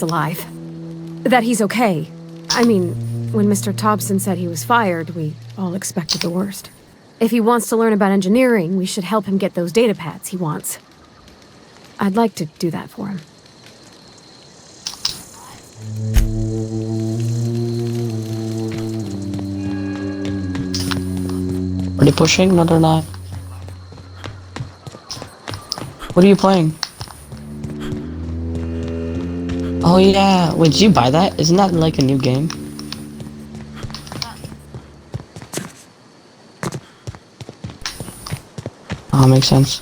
alive. That he's okay. I mean, when Mr. Thompson said he was fired, we all expected the worst. If he wants to learn about engineering, we should help him get those data pads he wants. I'd like to do that for him. Are they pushing? No, they're not. What are you playing? Oh yeah, wait, did you buy that? Isn't that like a new game? Oh, makes sense.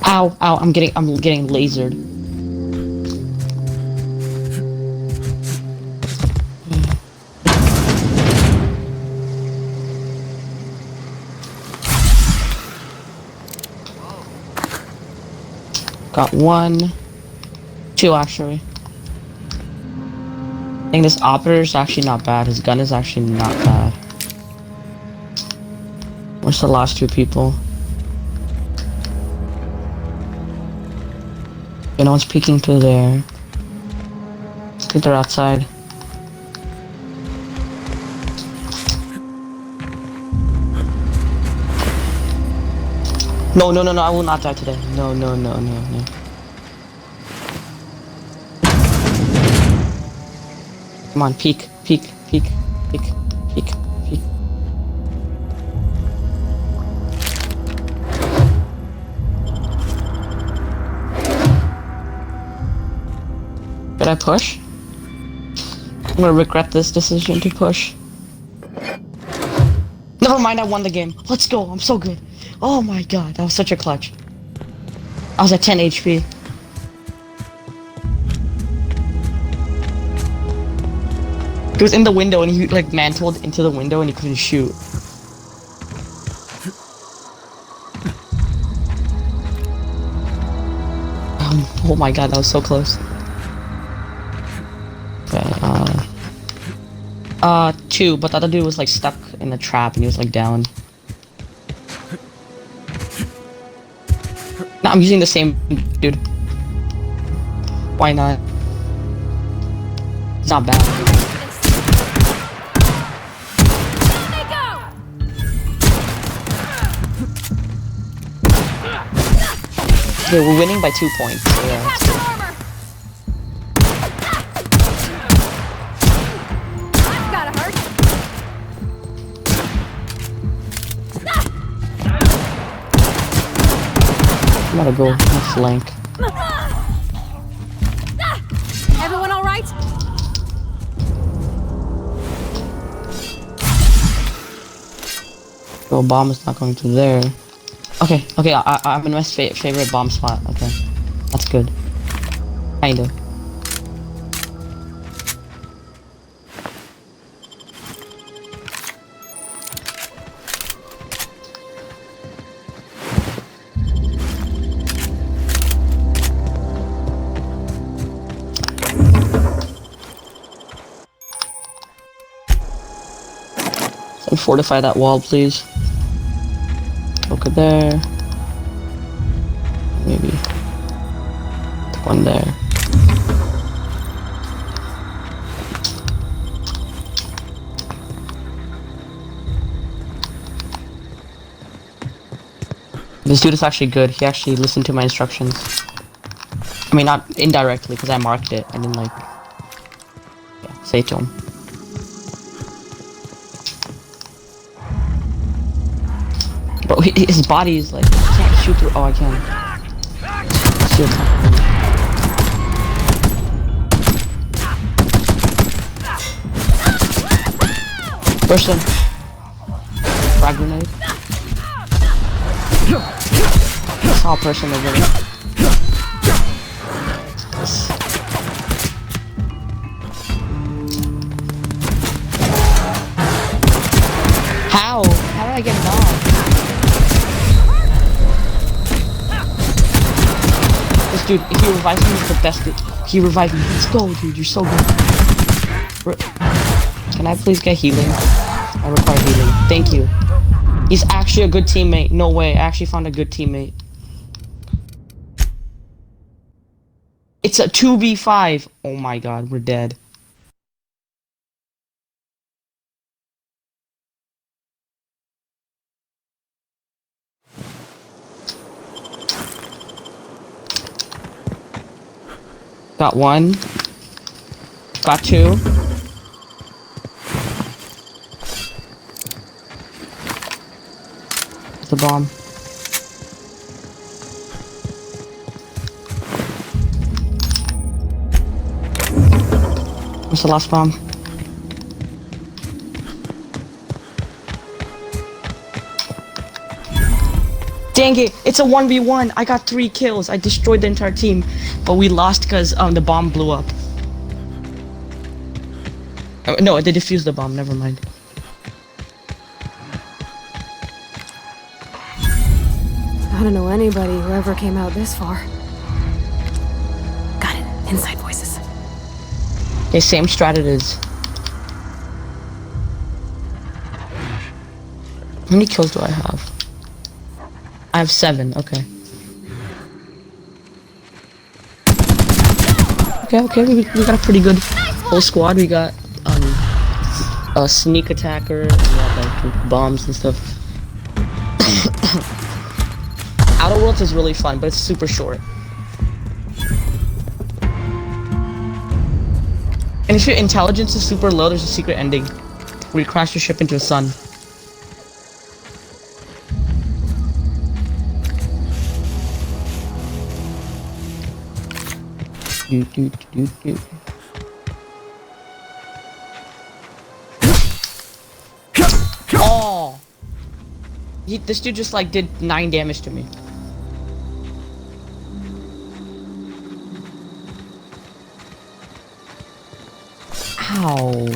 Ow, ow, I'm getting lasered. Got 1, 2 actually. I think this operator is actually not bad. His gun is actually not bad. Where's the last 2 people? Okay, no one's peeking through there. I think they're outside. No, no, no, no, I will not die today. No, no, no, no, no. Come on, peek, peek, peek, peek, peek, peek. Should I push? I'm gonna regret this decision to push. Never mind, I won the game. Let's go, I'm so good. Oh my god, that was such a clutch. I was at 10 HP. He was in the window and he like mantled into the window and he couldn't shoot. Oh my god, that was so close. Okay, 2, but the other dude was like stuck in the trap and he was like down. No, I'm using the same dude. Why not? It's not bad. Okay, we're winning by 2 points. So yeah. I'm gotta go flank. Everyone all right? Oh, bomb is not going to there. Okay, okay, I'm in my favorite bomb spot. Okay, that's good. Kinda. So fortify that wall, please. Okay, there. Maybe one there. This dude is actually good. He actually listened to my instructions. I mean, not indirectly, because I marked it. I didn't like say it to him. Bro, his body is like, I can't shoot through. Oh, I can. Shield. Person. Frag grenade. I saw a person over there. Yes. How? How did I get knocked? This dude, if he revives me, he's the best dude. He revived me. Let's go, dude. You're so good. Can I please get healing? I require healing. Thank you. He's actually a good teammate. No way. I actually found a good teammate. It's a 2v5. Oh my god, we're dead. Got one. Got two. The bomb. What's the last bomb? Dang it! It's a 1v1! I got 3 kills. I destroyed the entire team. But we lost because the bomb blew up. No, they defused the bomb. Never mind. I don't know anybody who ever came out this far. Got it. Inside voices. Okay, same strat it is. How many kills do I have? I have 7, okay. Okay, we got a pretty good whole squad. We got a sneak attacker, we got like bombs and stuff. Outer Worlds is really fun, but it's super short. And if your intelligence is super low, there's a secret ending where you crash your ship into a sun. Oh! This dude just like did 9 damage to me. Ow.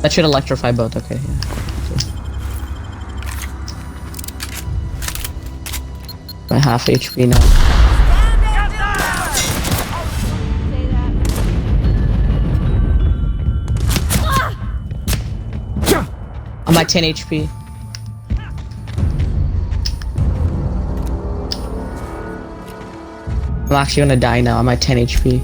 That should electrify both, okay, yeah. My half HP now. I'm at 10 HP. I'm actually gonna die now. I'm at 10 HP.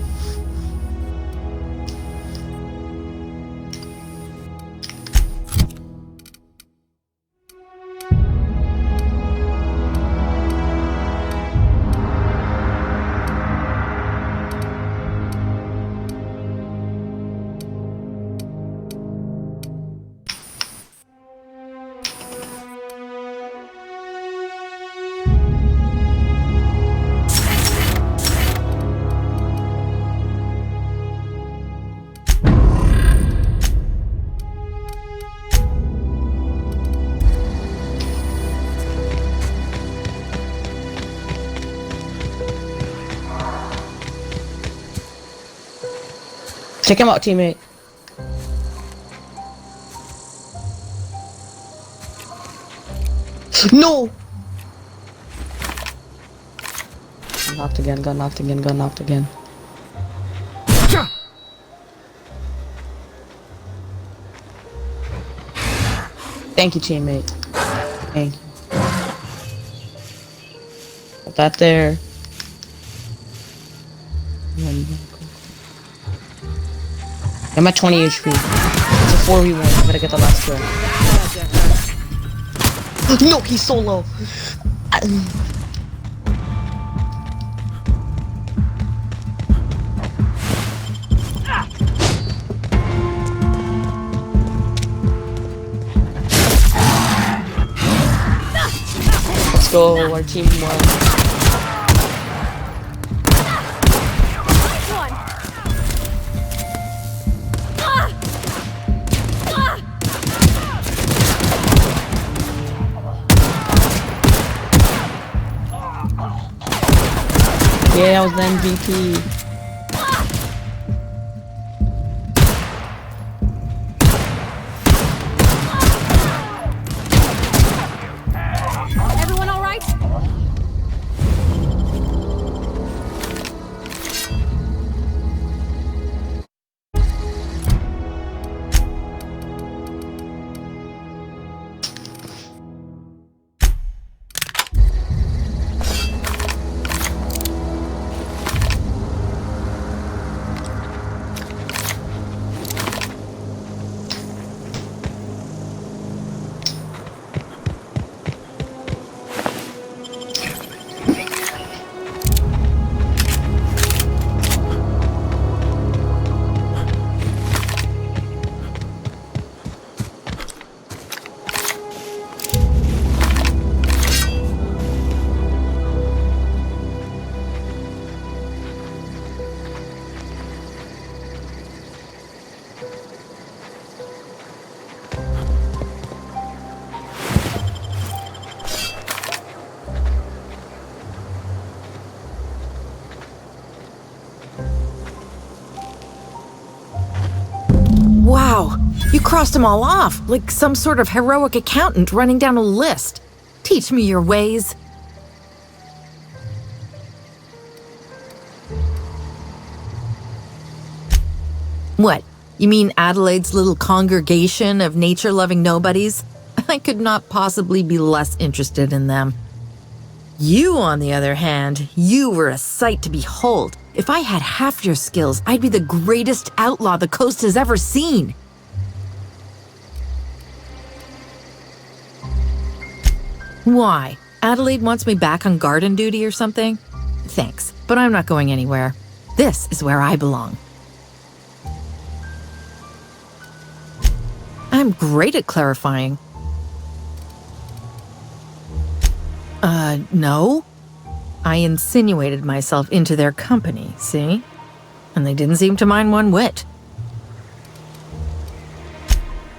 Check him out, teammate. No! Got knocked again, got knocked again, got knocked again. Thank you, teammate. Thank you. Put that there. I'm at 20 HP. It's a 4v1. I gotta get the last kill. No, he's so low. Let's go, our team won. Yeah, I was the MVP. Everyone all right? Wow, you crossed them all off, like some sort of heroic accountant running down a list. Teach me your ways. What? You mean Adelaide's little congregation of nature-loving nobodies? I could not possibly be less interested in them. You, on the other hand, you were a sight to behold. If I had half your skills, I'd be the greatest outlaw the coast has ever seen. Why? Adelaide wants me back on garden duty or something? Thanks, but I'm not going anywhere. This is where I belong. I'm great at clarifying. No. I insinuated myself into their company, see? And they didn't seem to mind one whit.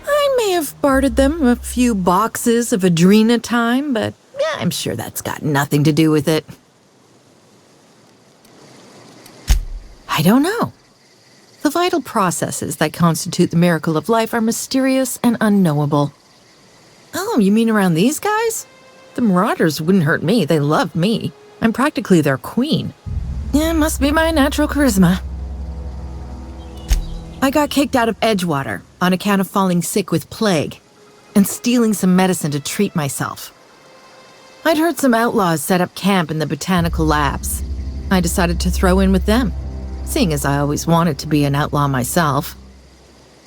I may have bartered them a few boxes of Adrena time, but I'm sure that's got nothing to do with it. I don't know. The vital processes that constitute the miracle of life are mysterious and unknowable. Oh, you mean around these guys? The Marauders wouldn't hurt me. They love me. I'm practically their queen. Yeah, must be my natural charisma. I got kicked out of Edgewater on account of falling sick with plague and stealing some medicine to treat myself. I'd heard some outlaws set up camp in the botanical labs. I decided to throw in with them, seeing as I always wanted to be an outlaw myself.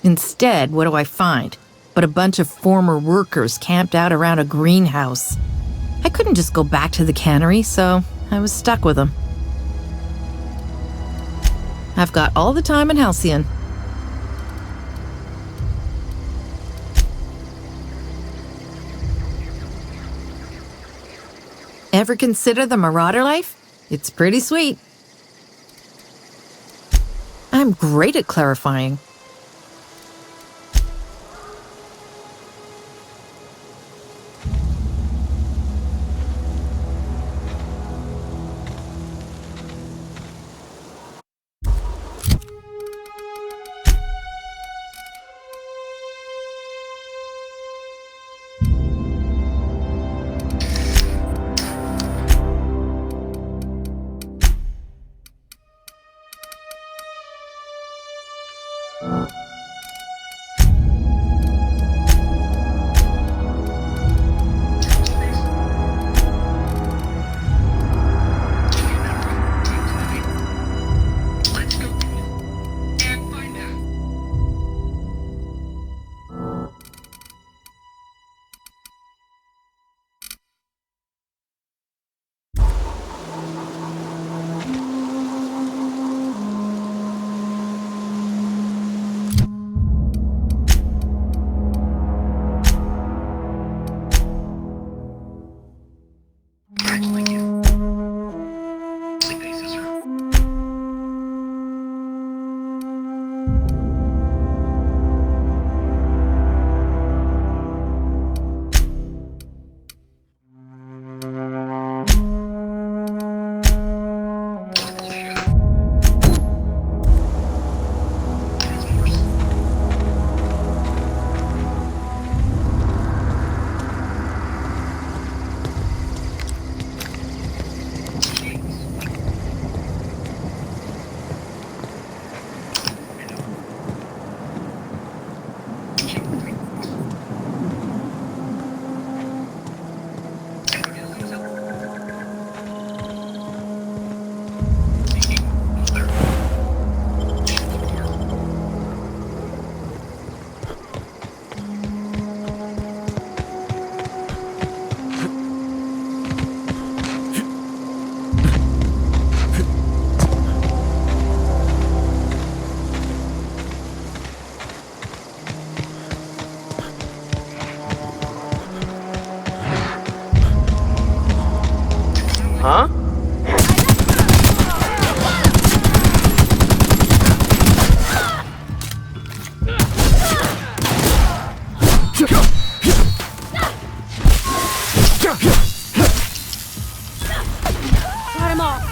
Instead, what do I find but a bunch of former workers camped out around a greenhouse? I couldn't just go back to the cannery, so I was stuck with them. I've got all the time in Halcyon. Ever consider the Marauder life? It's pretty sweet. I'm great at clarifying. Huh? Cut him off.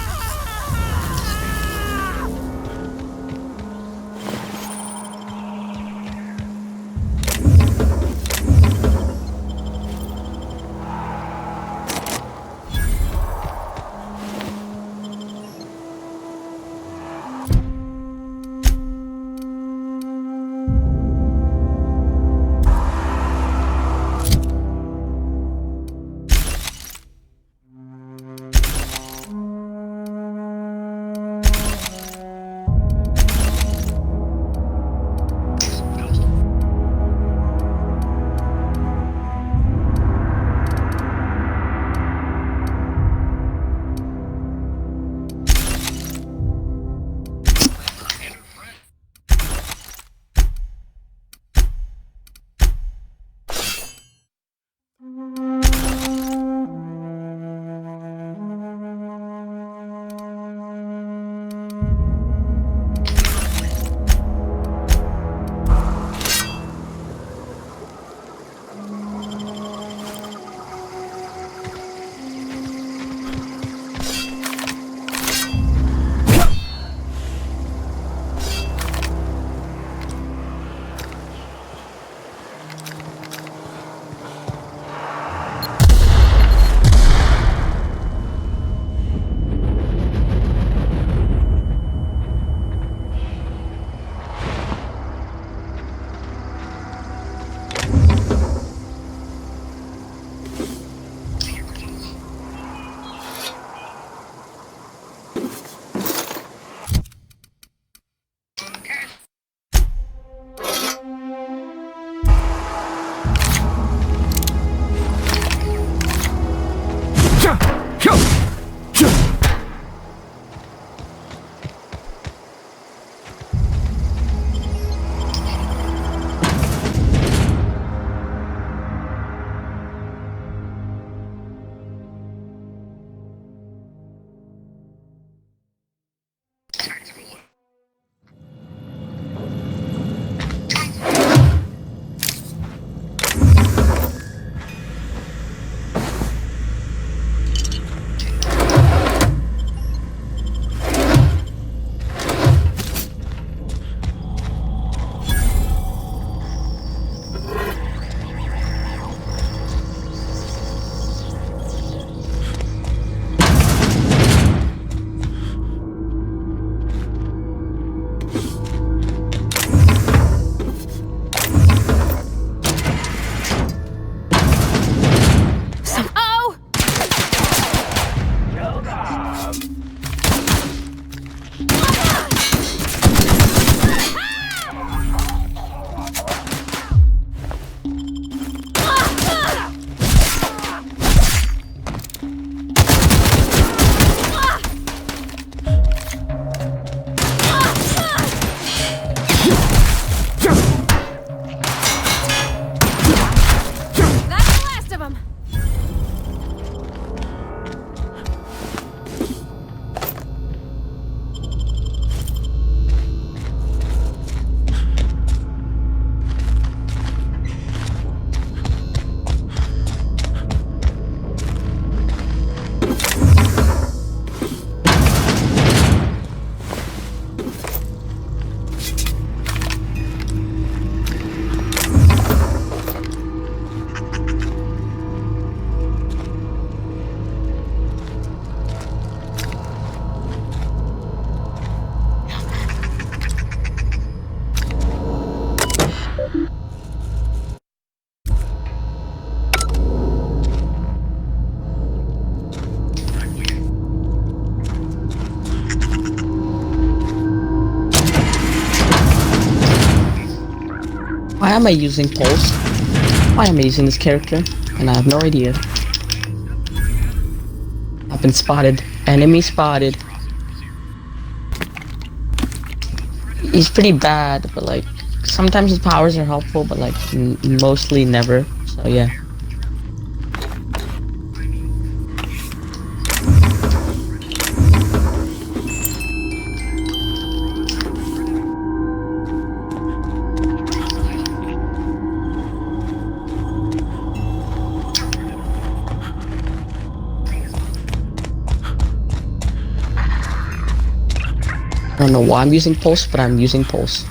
Why am I using Pulse? Why am I using this character? And I have no idea. I've been spotted. Enemy spotted. He's pretty bad, but like, sometimes his powers are helpful, but like, mostly never. So yeah. I don't know why I'm using Pulse, but I'm using Pulse.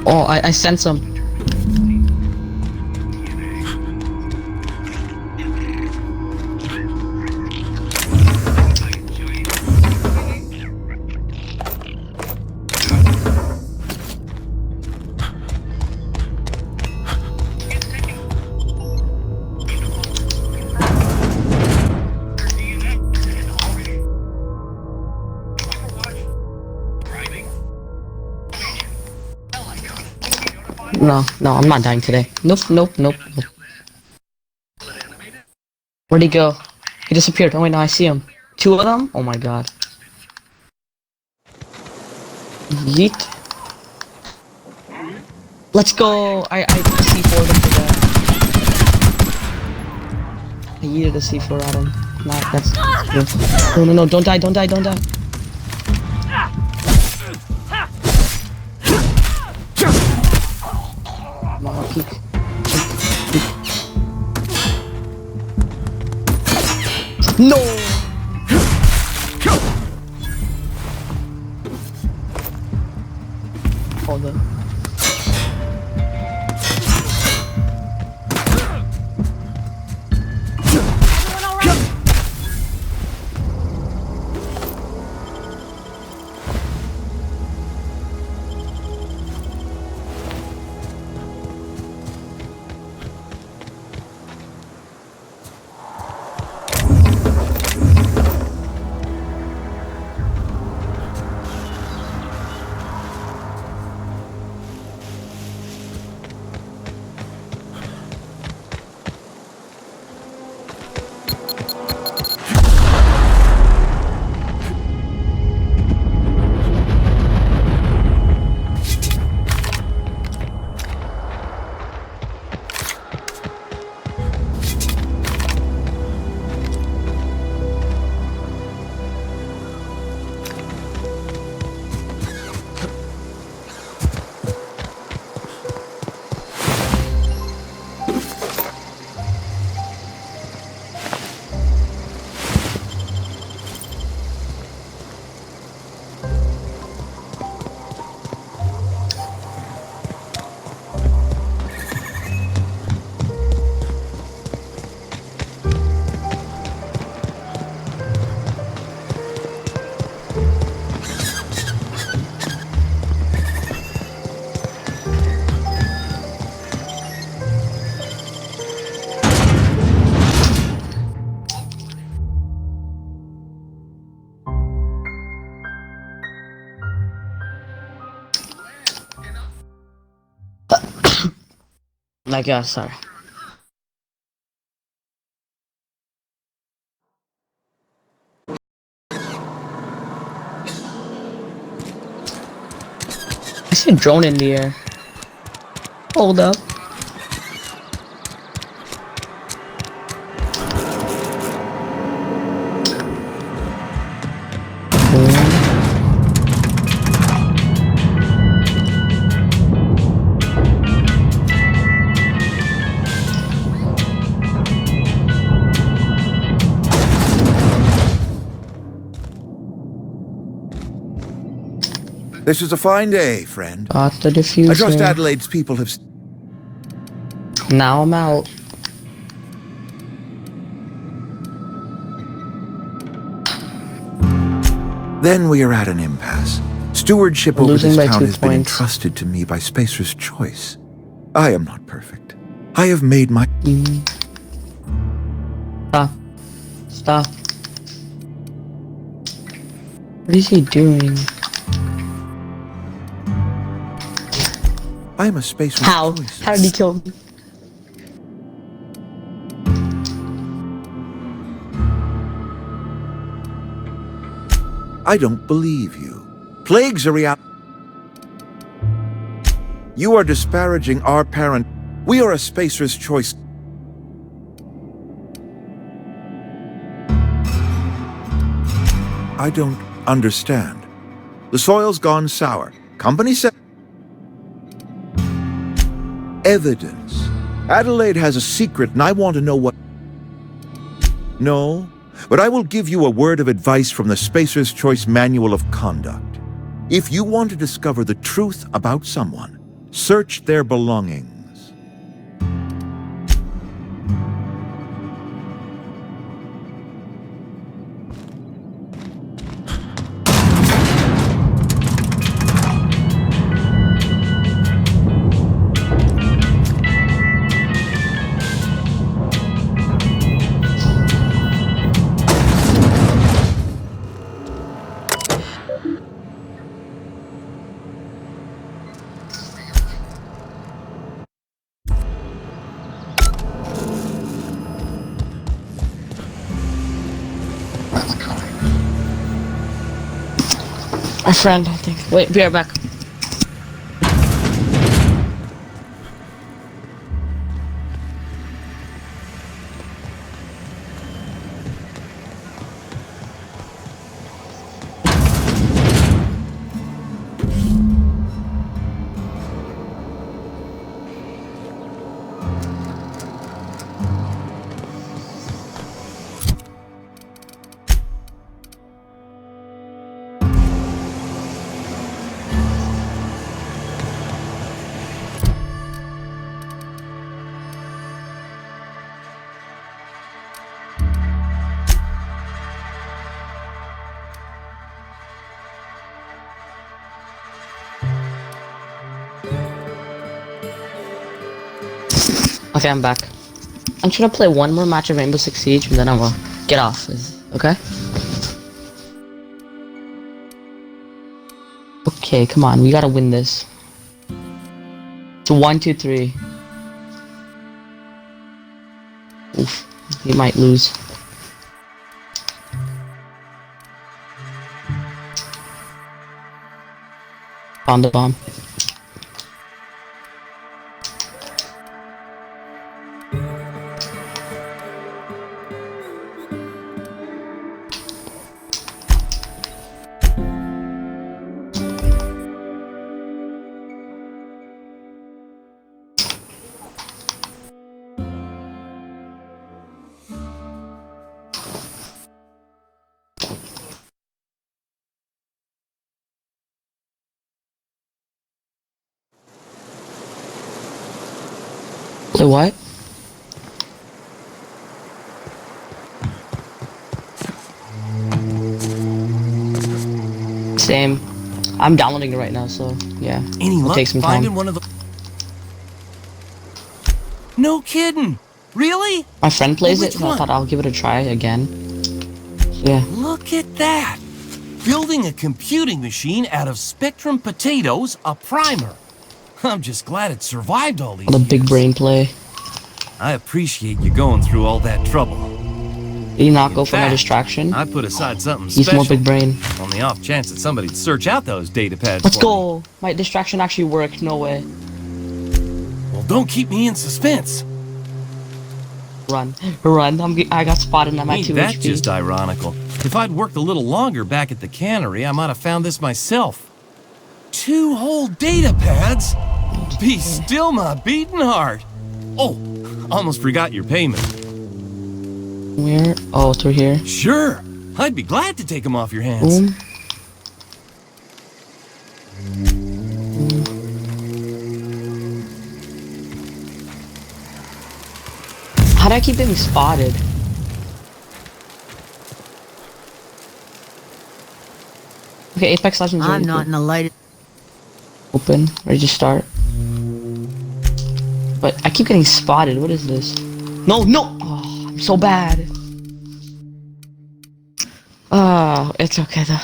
Oh, I sense him. No, I'm not dying today. Nope. Where'd he go? He disappeared. Oh wait, no, I see him. 2 of them? Oh my god. Yeet. Let's go! I C4'd him to death. I yeeted a C4 at him. Nah, that's good. No, don't die. Peek. No! Hold on. My god, sorry. I see a drone in the air. Hold up. This is a fine day, friend. Got the diffuser. I trust Adelaide's people have... Now I'm out. Then we are at an impasse. Stewardship over Losing this by town 2 has been points. entrusted to me by Spacer's choice. I am not perfect. I have made my... Stop. What is he doing? I am a spacer's How? choice. How did he kill me? I don't believe you. Plague's a reality. You are disparaging our parent. We are a spacer's choice. I don't understand. The soil's gone sour. Company said... Evidence. Adelaide has a secret, and I want to know what... No, but I will give you a word of advice from the Spacer's Choice Manual of Conduct. If you want to discover the truth about someone, search their belongings. My friend, I think. Wait, be right back. Okay, I'm back. I'm trying to play one more match of Rainbow Six Siege and then I'm gonna get off. Okay? Okay, come on, we gotta win this. It's a 1, 2, 3. Oof, he might lose. Found the bomb. Say what? Same. I'm downloading it right now, so yeah. Any It'll luck take some finding time. one of the... No kidding! Really? My friend plays Which it, so I one? thought I'll give it a try again. Yeah. Look at that! Building a computing machine out of Spectrum potatoes, a primer. I'm just glad it survived all these What a big years. brain play. I appreciate you going through all that trouble. Did he not go In for my fact, distraction? I put aside something He's special more big brain. on the off chance that somebody'd search out those data pads Let's for me. go! My distraction actually worked, no way. Well, don't keep me in suspense. Run. Run. I got spotted and I'm at Ain't 2 that HP. just ironical? If I'd worked a little longer back at the cannery, I might have found this myself. 2 whole data pads? Be still my beating heart. Oh, almost forgot your payment. Where? Oh, through here. Sure, I'd be glad to take them off your hands. Boom. How do I keep getting spotted? Okay, Apex Legends. I'm ready not to in a light. open, ready to start. But I keep getting spotted. What is this? No, no! Oh, I'm so bad. Oh, it's okay though.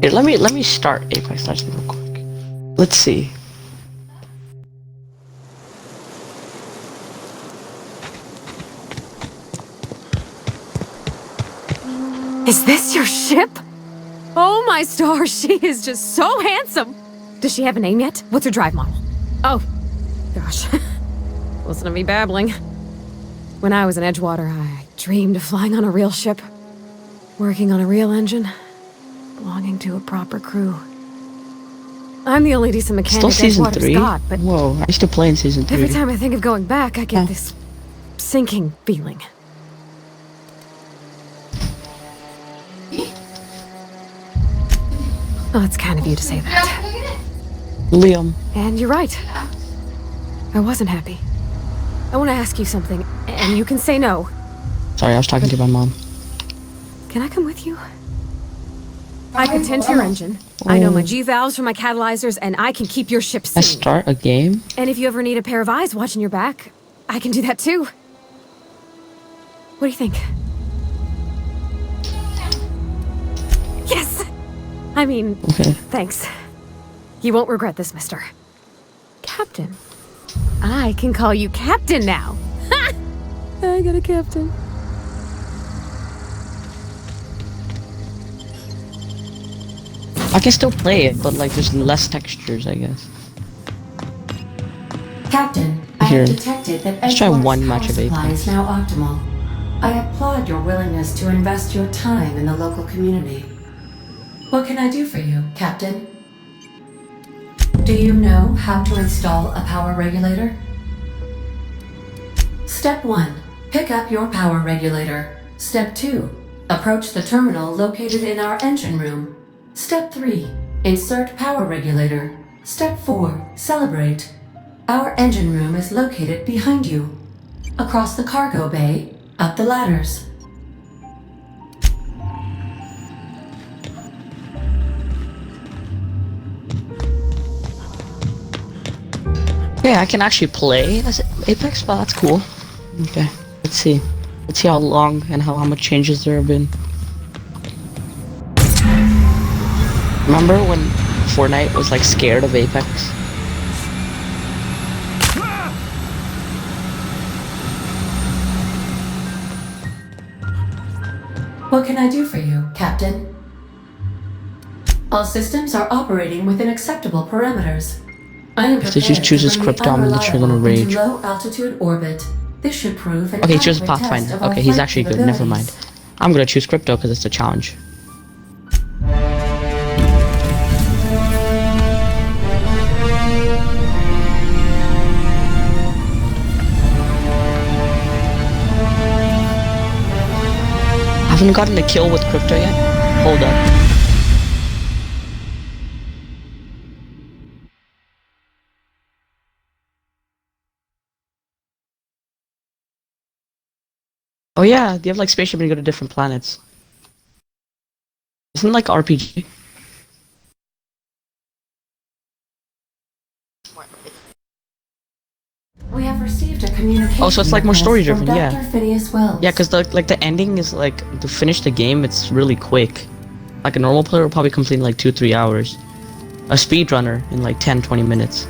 Here, let me start Apex Legends real quick. Let's see. Is this your ship? Oh my stars, she is just so handsome. Does she have a name yet? What's her drive model? Oh, gosh. Listen to me babbling. When I was in Edgewater, I dreamed of flying on a real ship, working on a real engine, belonging to a proper crew. I'm the only decent mechanic Still season Edgewater's 3? got, but Whoa, I used to play in season 3. every time I think of going back, I get this sinking feeling. Oh, it's kind of you to say that. Liam. And you're right. I wasn't happy. I want to ask you something, and you can say no. Sorry, I was talking to my mom. Can I come with you? I can tend to your engine. I know my G-valves from my catalyzers, and I can keep your ship I sane. start a game? And if you ever need a pair of eyes watching your back, I can do that too. What do you think? Yes! I mean, Okay. thanks. You won't regret this, mister. Captain. I can call you Captain now. Ha! I got a captain. I can still play it, but like there's less textures, I guess. Captain, I Here, have detected that let's try Edgewater's one match of power supply Apex. is now optimal. I applaud your willingness to invest your time in the local community. What can I do for you, Captain? Do you know how to install a power regulator? Step 1. Pick up your power regulator. Step 2. Approach the terminal located in our engine room. Step 3. Insert power regulator. Step 4. Celebrate. Our engine room is located behind you. Across the cargo bay, up the ladders. Yeah, I can actually play as Apex, but that's cool. Okay, let's see. Let's see how long and how much changes there have been. Remember when Fortnite was like scared of Apex? What can I do for you, Captain? All systems are operating within acceptable parameters. I am If prepared she chooses to bring crypto, I'm literally gonna unreliable into rage. low altitude orbit. This should prove an Okay, choose adequate test Pathfinder. of our Okay, he's flight actually good. Never mind. capabilities. I'm gonna choose crypto because it's a challenge. Haven't gotten a kill with crypto yet? Hold up. Oh yeah, you have like spaceship and you go to different planets. Isn't it like RPG? We have received a communication. Oh, so it's like more request story from driven, yeah. Dr. Phineas Wells. Yeah, because the ending is like to finish the game. It's really quick. Like a normal player will probably complete in like 2-3 hours. A speedrunner in like 10-20 minutes.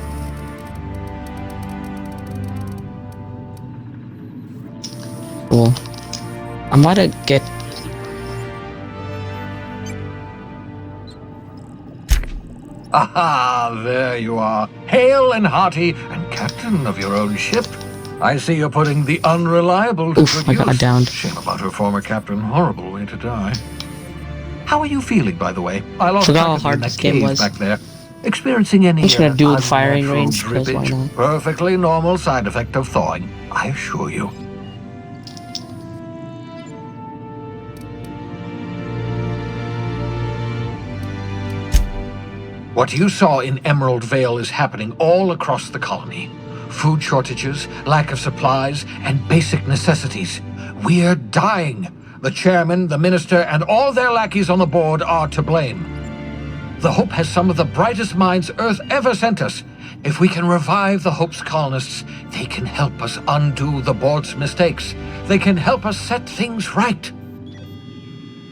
Cool. I'm about to get. Aha, there you are, hale and hearty, and captain of your own ship. I see you're putting the unreliable to Oof, good I got use. downed. Shame about her former captain. Horrible way to die. How are you feeling, by the way? I lost Forgot track how of you hard in that this game cave was. back there. Experiencing any I'm just gonna do the firing unnatural range, because why drippage? not? Perfectly normal side effect of thawing, I assure you. What you saw in Emerald Vale is happening all across the colony. Food shortages, lack of supplies, and basic necessities. We're dying. The chairman, the minister, and all their lackeys on the board are to blame. The Hope has some of the brightest minds Earth ever sent us. If we can revive the Hope's colonists, they can help us undo the board's mistakes. They can help us set things right.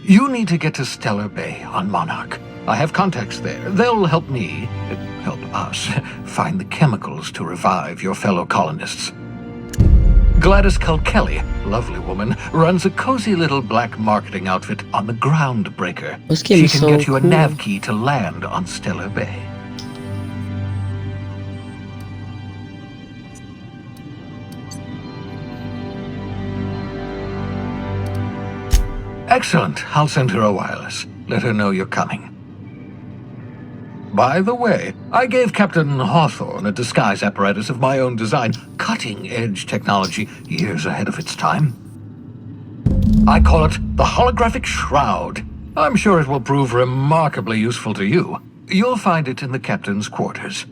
You need to get to Stellar Bay on Monarch. I have contacts there. They'll help us, find the chemicals to revive your fellow colonists. Gladys Kelly, lovely woman, runs a cozy little black marketing outfit on the Groundbreaker. This game She is can so get you a cool. nav key to land on Stellar Bay. Excellent. I'll send her a wireless. Let her know you're coming. By the way, I gave Captain Hawthorne a disguise apparatus of my own design, cutting-edge technology years ahead of its time. I call it the Holographic Shroud. I'm sure it will prove remarkably useful to you. You'll find it in the captain's quarters.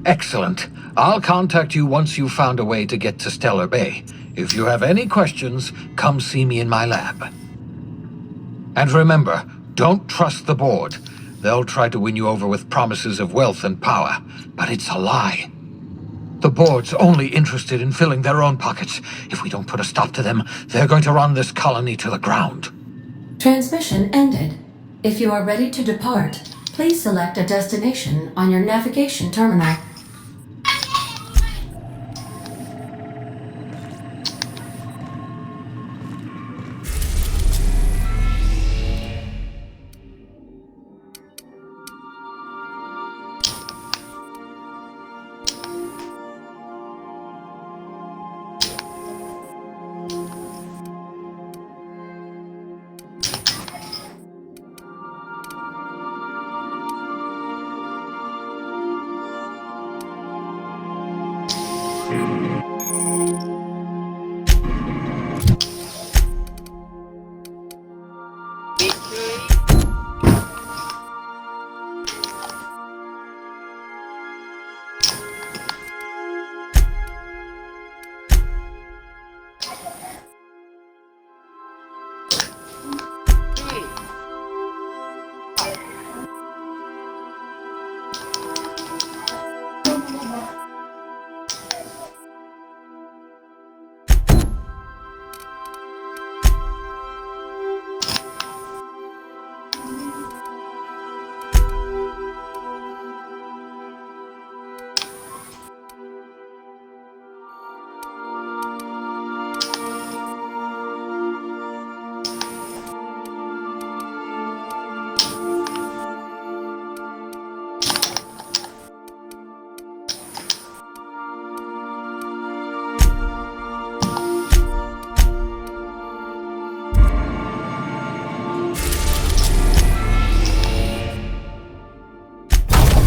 Excellent. I'll contact you once you've found a way to get to Stellar Bay. If you have any questions, come see me in my lab. And remember, don't trust the board. They'll try to win you over with promises of wealth and power, but it's a lie. The board's only interested in filling their own pockets. If we don't put a stop to them, they're going to run this colony to the ground. Transmission ended. If you are ready to depart, please select a destination on your navigation terminal.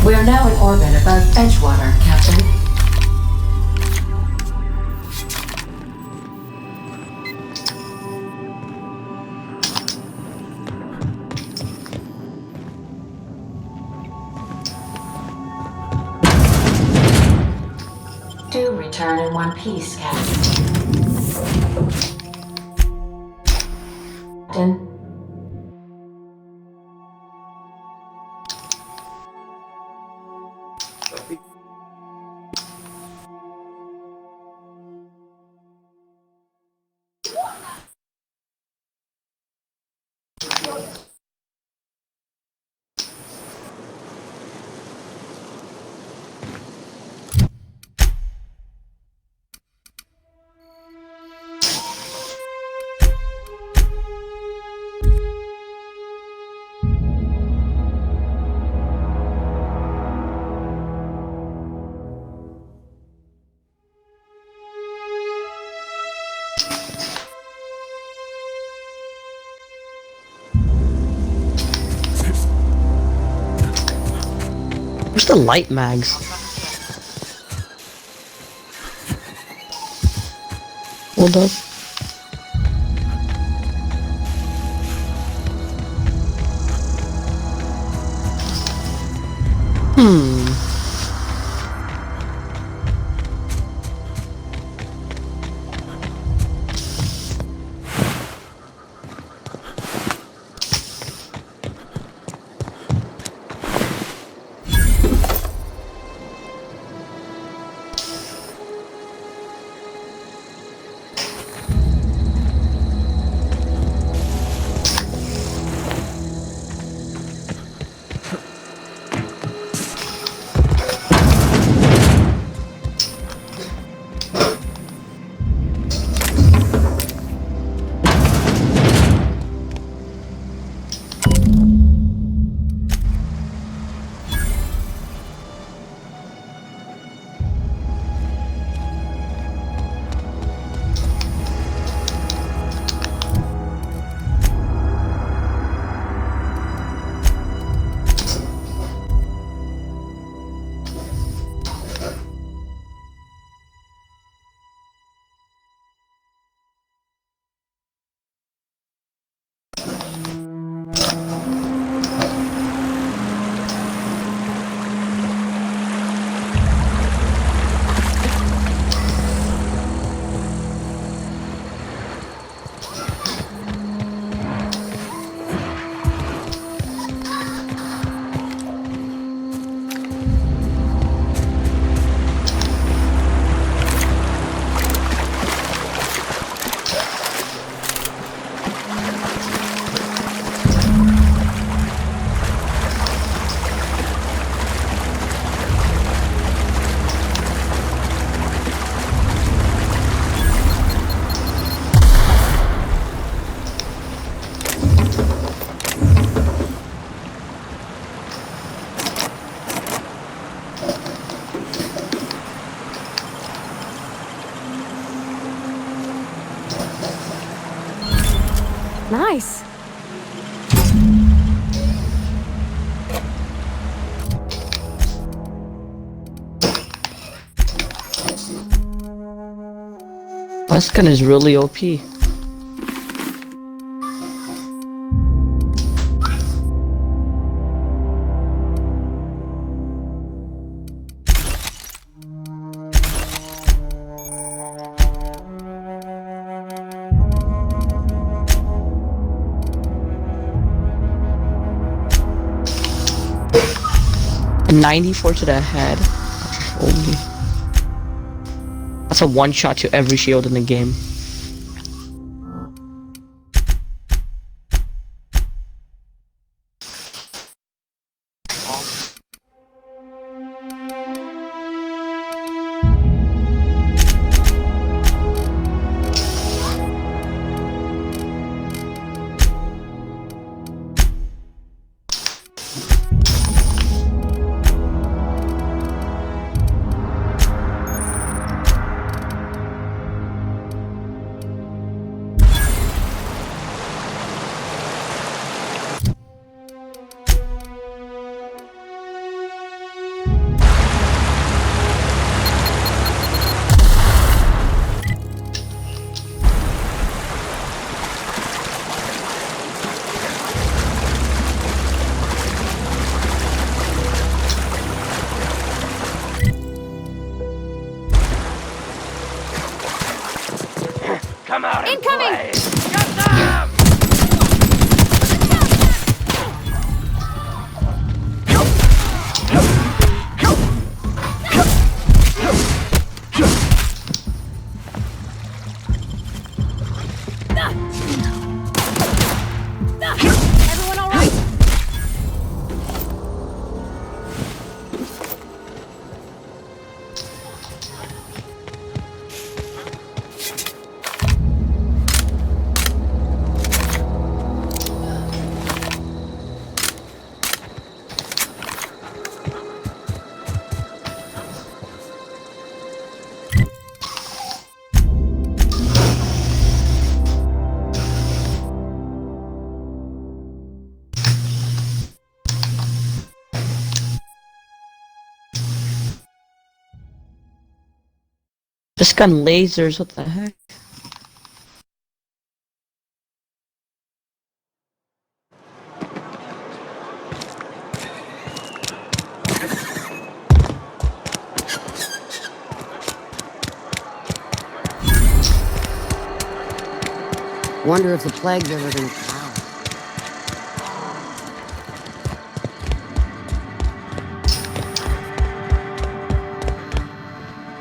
We are now in orbit above Edgewater, Captain. Do return in one piece, Captain. the light mags? Hold up. Nice. This gun is really OP. A 94 to the head. Holy. That's a one shot to every shield in the game. Come out and Incoming! play. Get them! Everyone all right? This gun lasers, what the heck? Wonder if the plague's ever gonna come out.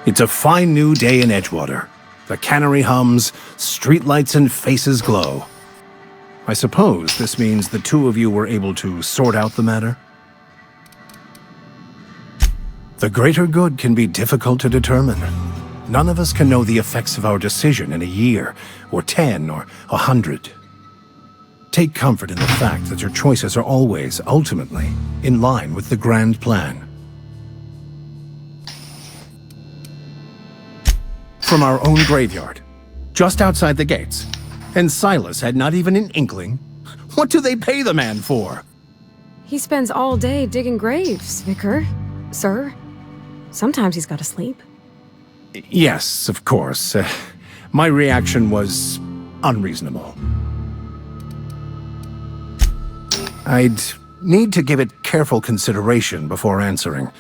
It's a fine new day in Edgewater. The cannery hums, streetlights and faces glow. I suppose this means the two of you were able to sort out the matter? The greater good can be difficult to determine. None of us can know the effects of our decision in a year, or 10, or 100. Take comfort in the fact that your choices are always, ultimately, in line with the grand plan. From our own graveyard, just outside the gates. And Silas had not even an inkling. What do they pay the man for? He spends all day digging graves, Vicar. Sir. Sometimes he's gotta sleep. Yes, of course. My reaction was unreasonable. I'd need to give it careful consideration before answering.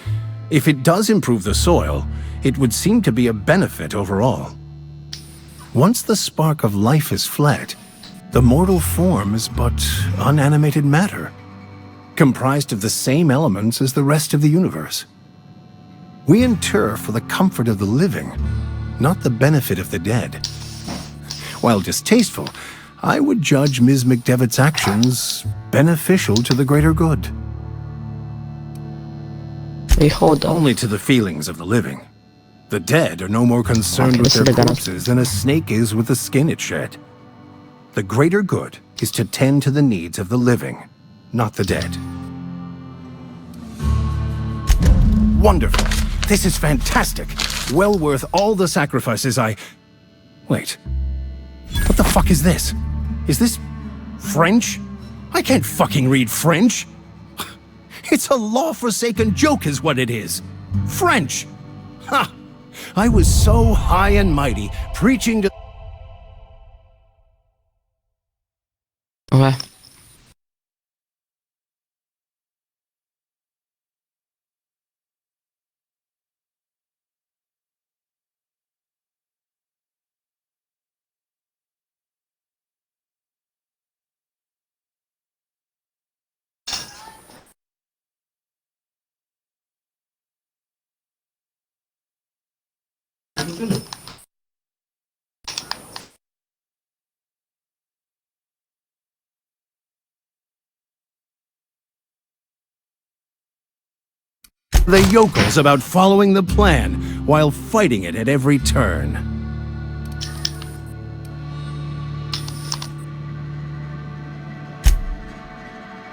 If it does improve the soil, it would seem to be a benefit overall. Once the spark of life is fled, the mortal form is but unanimated matter, comprised of the same elements as the rest of the universe. We inter for the comfort of the living, not the benefit of the dead. While distasteful, I would judge Ms. McDevitt's actions beneficial to the greater good. Wait, hold on. Only to the feelings of the living. The dead are no more concerned with their corpses than a snake is with the skin it shed. The greater good is to tend to the needs of the living, not the dead. Wonderful. This is fantastic. Well worth all the sacrifices Wait. What the fuck is this? Is this French? I can't fucking read French. It's a law-forsaken joke is what it is. French. Ha! I was so high and mighty, preaching to... Okay. the yokels about following the plan while fighting it at every turn.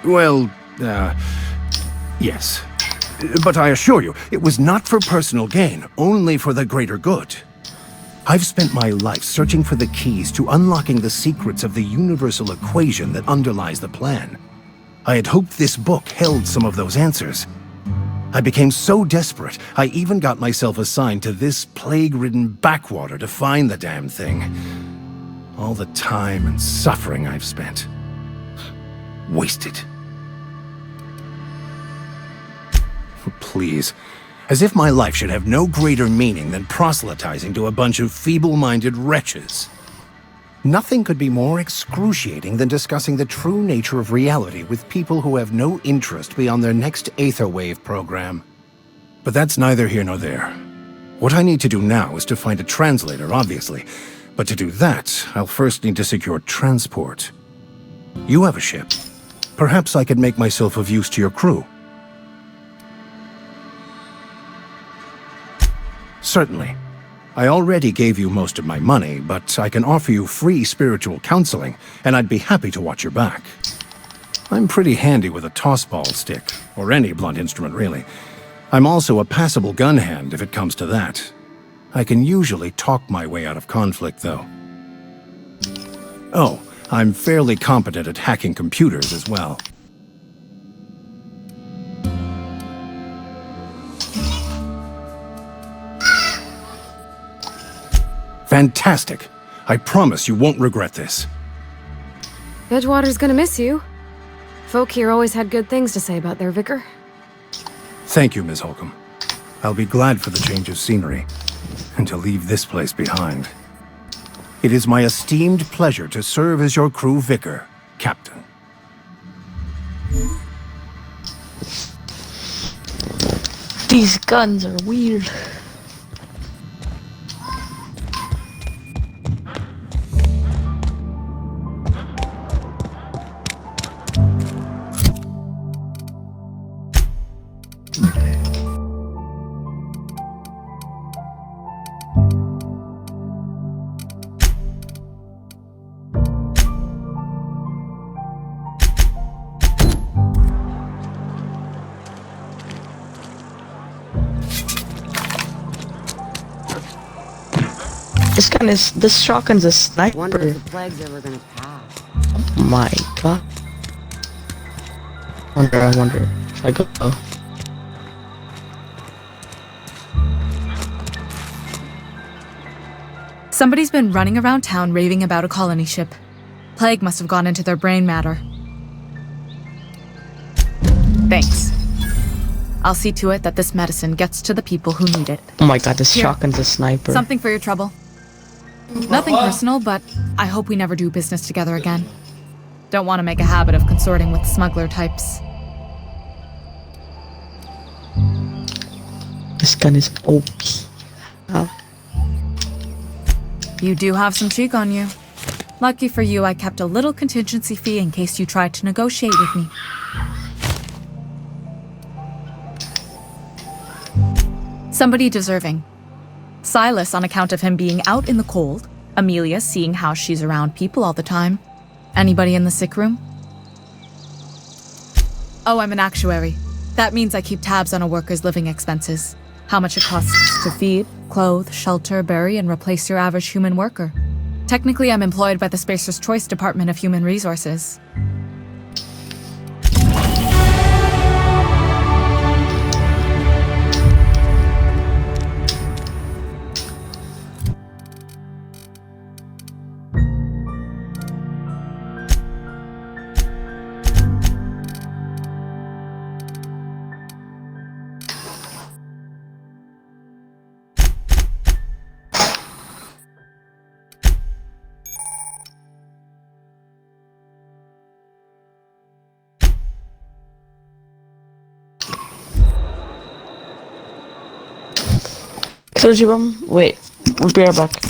Well, yes. But I assure you, it was not for personal gain, only for the greater good. I've spent my life searching for the keys to unlocking the secrets of the universal equation that underlies the plan. I had hoped this book held some of those answers. I became so desperate, I even got myself assigned to this plague-ridden backwater to find the damn thing. All the time and suffering I've spent. Wasted. Please. As if my life should have no greater meaning than proselytizing to a bunch of feeble-minded wretches. Nothing could be more excruciating than discussing the true nature of reality with people who have no interest beyond their next Aetherwave program. But that's neither here nor there. What I need to do now is to find a translator, obviously. But to do that, I'll first need to secure transport. You have a ship. Perhaps I could make myself of use to your crew. Certainly. I already gave you most of my money, but I can offer you free spiritual counseling, and I'd be happy to watch your back. I'm pretty handy with a tossball stick, or any blunt instrument really. I'm also a passable gun hand if it comes to that. I can usually talk my way out of conflict, though. Oh, I'm fairly competent at hacking computers as well. Fantastic. I promise you won't regret this. Edgewater's gonna miss you. Folk here always had good things to say about their vicar. Thank you, Ms. Holcomb. I'll be glad for the change of scenery, and to leave this place behind. It is my esteemed pleasure to serve as your crew vicar, Captain. These guns are weird. This shotgun's a sniper. Wonder if the plague's ever gonna pass. Oh my god. I wonder. Should I go? Somebody's been running around town raving about a colony ship. Plague must have gone into their brain matter. Thanks. I'll see to it that this medicine gets to the people who need it. Oh my god, this Here. shotgun's a sniper. Something for your trouble. Nothing personal, but I hope we never do business together again. Don't want to make a habit of consorting with smuggler types. This gun is OP. Oh. You do have some cheek on you. Lucky for you, I kept a little contingency fee in case you tried to negotiate with me. Somebody deserving. Silas on account of him being out in the cold. Amelia seeing how she's around people all the time. Anybody in the sick room? Oh, I'm an actuary. That means I keep tabs on a worker's living expenses. How much it costs to feed, clothe, shelter, bury, and replace your average human worker. Technically, I'm employed by the Spacer's Choice Department of Human Resources. Wait, we'll be right back.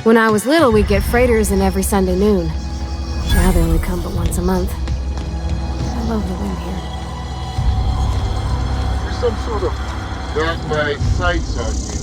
When I was little, we'd get freighters in every Sunday noon. Now they only come but once a month. I love the wind here. There's some sort of dark night sights on you.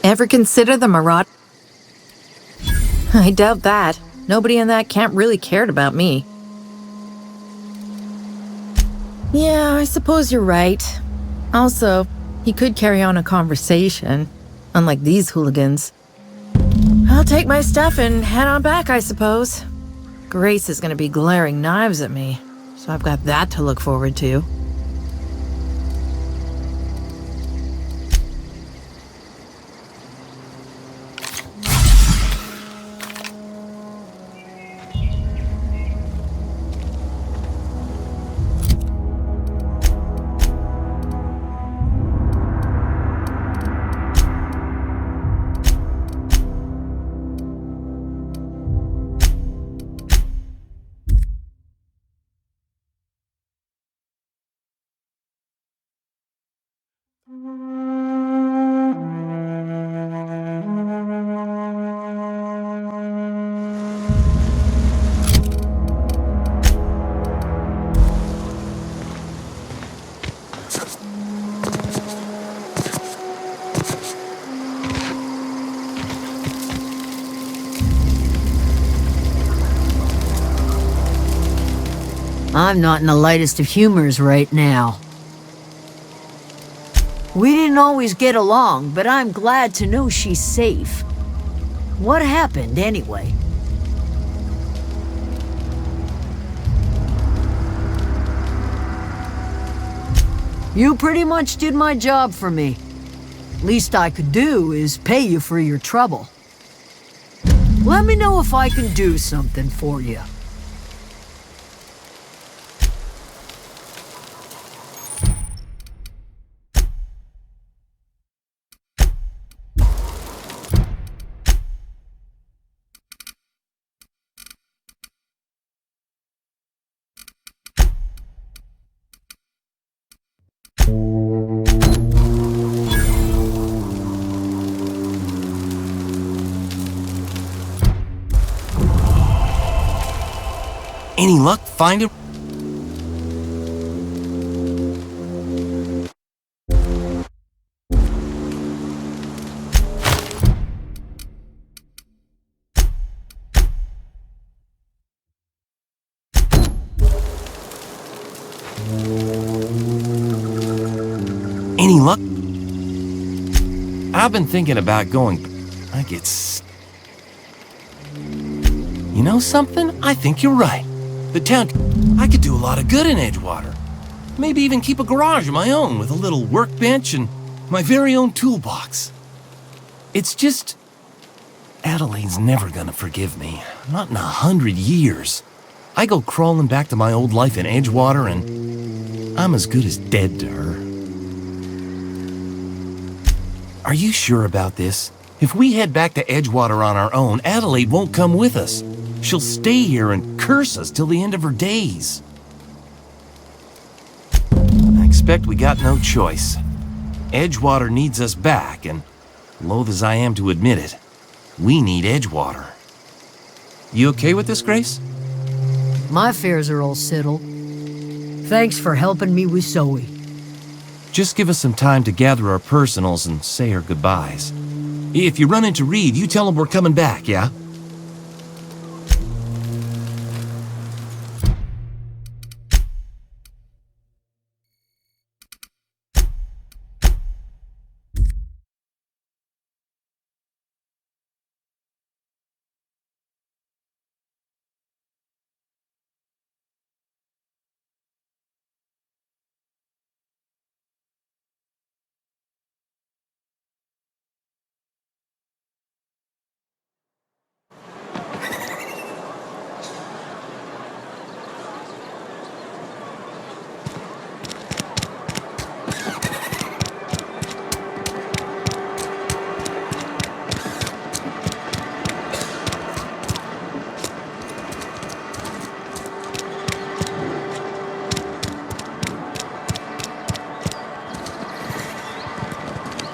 Ever consider the Marauder? I doubt that. Nobody in that camp really cared about me. Yeah, I suppose you're right. Also, he could carry on a conversation, unlike these hooligans. I'll take my stuff and head on back, I suppose. Grace is gonna be glaring knives at me, so I've got that to look forward to. I'm not in the lightest of humors right now. We didn't always get along, but I'm glad to know she's safe. What happened, anyway? You pretty much did my job for me. Least I could do is pay you for your trouble. Let me know if I can do something for you. Any luck finding? Any luck? I've been thinking about going. I get. You know something? I think you're right. The town. I could do a lot of good in Edgewater. Maybe even keep a garage of my own with a little workbench and my very own toolbox. It's just. Adelaide's never gonna forgive me. Not in 100 years. I go crawling back to my old life in Edgewater and I'm as good as dead to her. Are you sure about this? If we head back to Edgewater on our own, Adelaide won't come with us. She'll stay here and curse us till the end of her days. I expect we got no choice. Edgewater needs us back, and loath as I am to admit it, we need Edgewater. You okay with this, Grace? My fears are all settled. Thanks for helping me with Zoe. Just give us some time to gather our personals and say our goodbyes. If you run into Reed, you tell him we're coming back, yeah?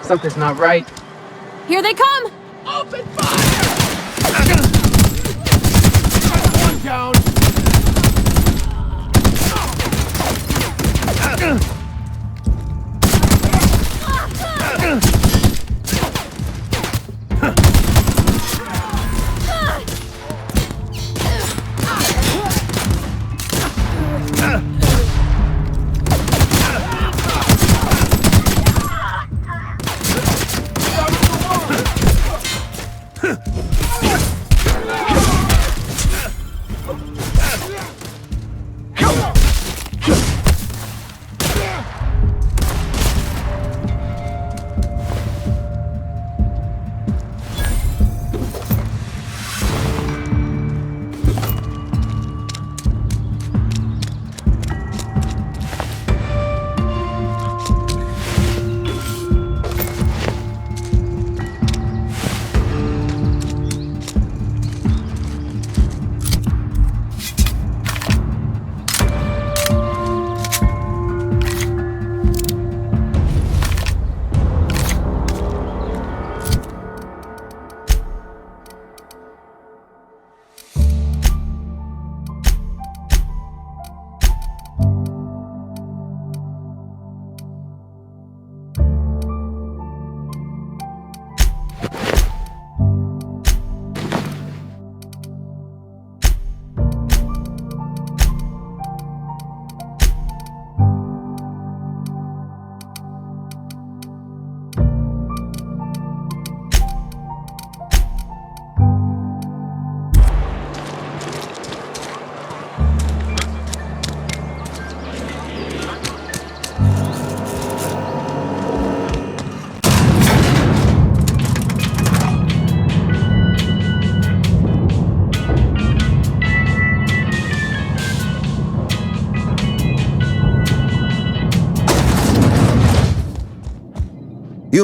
Something's not right. Here they come! Open fire! One down.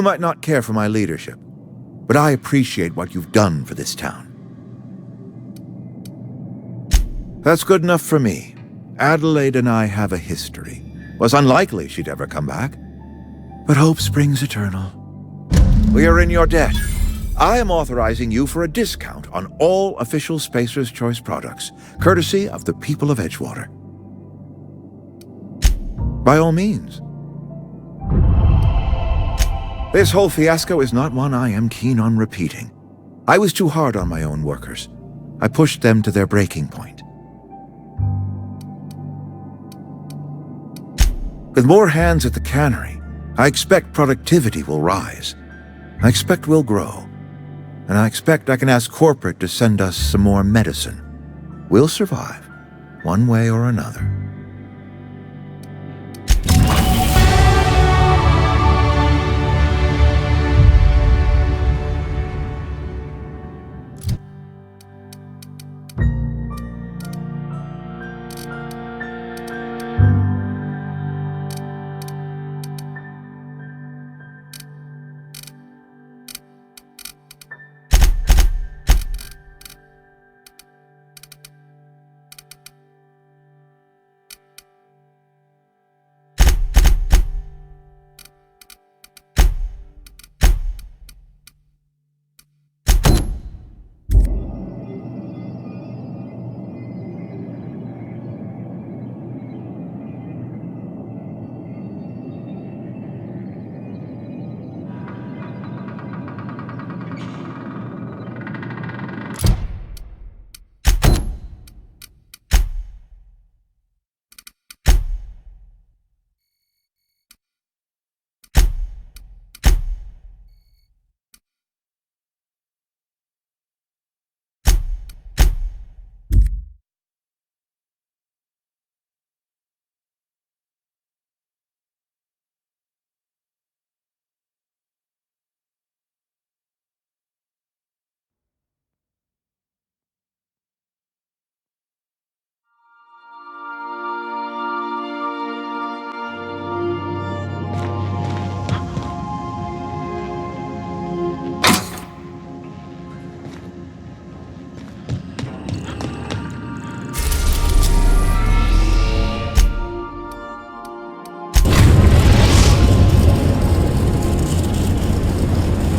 You might not care for my leadership, but I appreciate what you've done for this town. That's good enough for me. Adelaide and I have a history. Was unlikely she'd ever come back. But hope springs eternal. We are in your debt. I am authorizing you for a discount on all official Spacer's Choice products, courtesy of the people of Edgewater. By all means. This whole fiasco is not one I am keen on repeating. I was too hard on my own workers. I pushed them to their breaking point. With more hands at the cannery, I expect productivity will rise. I expect we'll grow. And I expect I can ask corporate to send us some more medicine. We'll survive, one way or another.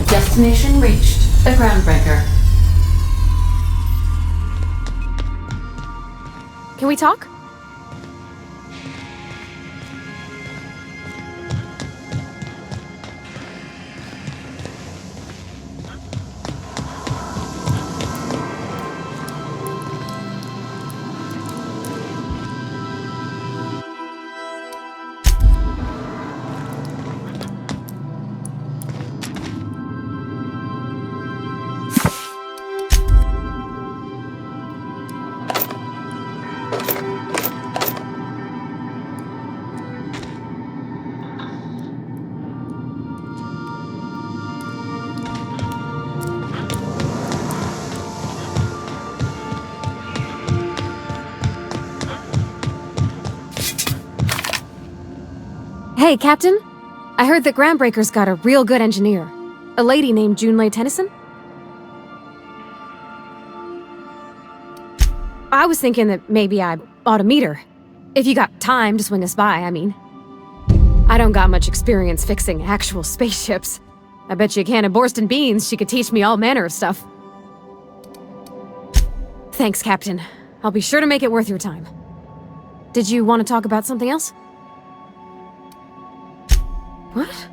Destination reached. The Groundbreaker. Can we talk? Hey, Captain. I heard that Groundbreaker's got a real good engineer. A lady named Junlei Tennyson? I was thinking that maybe I ought to meet her. If you got time to swing us by, I mean. I don't got much experience fixing actual spaceships. I bet you a can of Borston beans she could teach me all manner of stuff. Thanks, Captain. I'll be sure to make it worth your time. Did you want to talk about something else? What?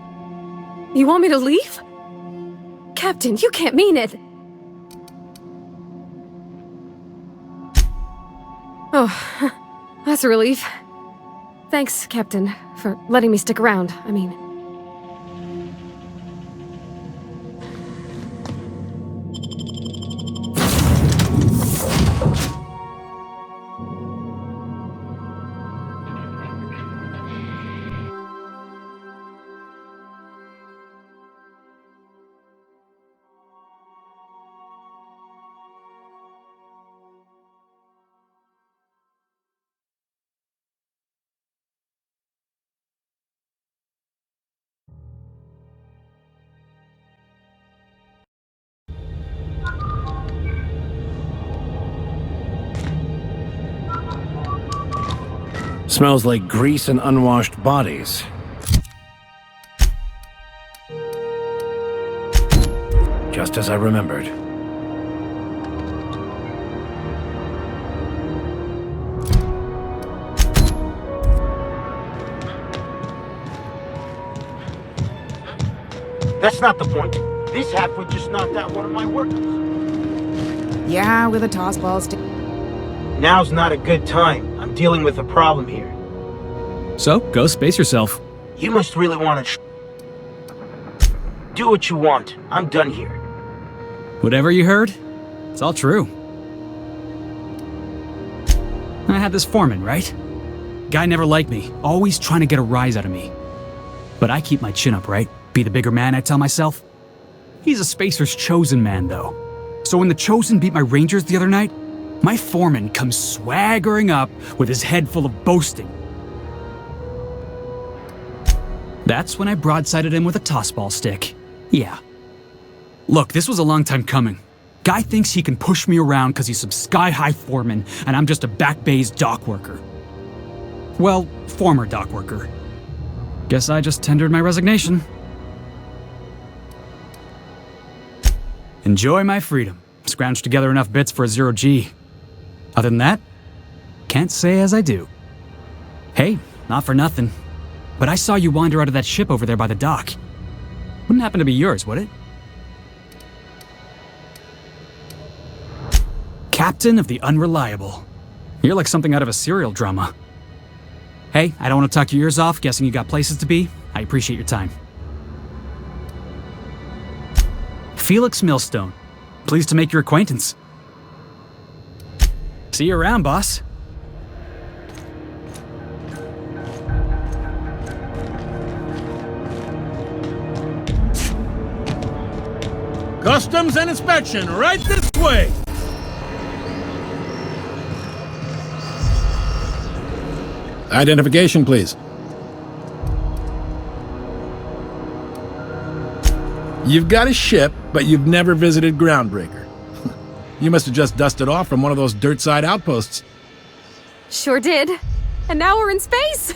You want me to leave? Captain, you can't mean it! Oh, that's a relief. Thanks, Captain, for letting me stick around. I mean... Smells like grease and unwashed bodies. Just as I remembered. That's not the point. This halfwit just knocked out one of my workers. Yeah, with a toss ball stick. Now's not a good time. I'm dealing with a problem here. So, go space yourself. You must really want to do what you want. I'm done here. Whatever you heard, it's all true. I had this foreman, right? Guy never liked me, always trying to get a rise out of me. But I keep my chin up, right? Be the bigger man, I tell myself. He's a Spacer's chosen man, though. So when the Chosen beat my Rangers the other night, my foreman comes swaggering up with his head full of boasting. That's when I broadsided him with a tossball stick. Yeah. Look, this was a long time coming. Guy thinks he can push me around because he's some sky-high foreman, and I'm just a back bay's dock worker. Well, former dock worker. Guess I just tendered my resignation. Enjoy my freedom. Scrounged together enough bits for a 0G. Other than that, can't say as I do. Hey, not for nothing, but I saw you wander out of that ship over there by the dock. Wouldn't happen to be yours, would it? Captain of the Unreliable. You're like something out of a serial drama. Hey, I don't want to talk your ears off, guessing you got places to be. I appreciate your time. Felix Millstone. Pleased to make your acquaintance. See you around, boss. Customs and inspection, right this way! Identification, please. You've got a ship, but you've never visited Groundbreaker. You must have just dusted off from one of those dirt-side outposts. Sure did. And now we're in space.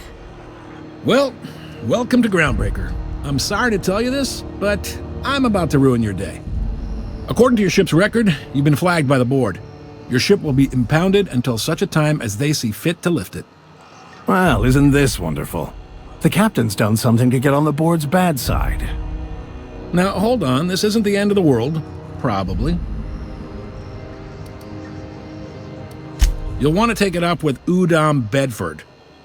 Well, welcome to Groundbreaker. I'm sorry to tell you this, but I'm about to ruin your day. According to your ship's record, you've been flagged by the board. Your ship will be impounded until such a time as they see fit to lift it. Well, isn't this wonderful? The captain's done something to get on the board's bad side. Now, hold on. This isn't the end of the world. Probably. You'll want to take it up with Udom Bedford,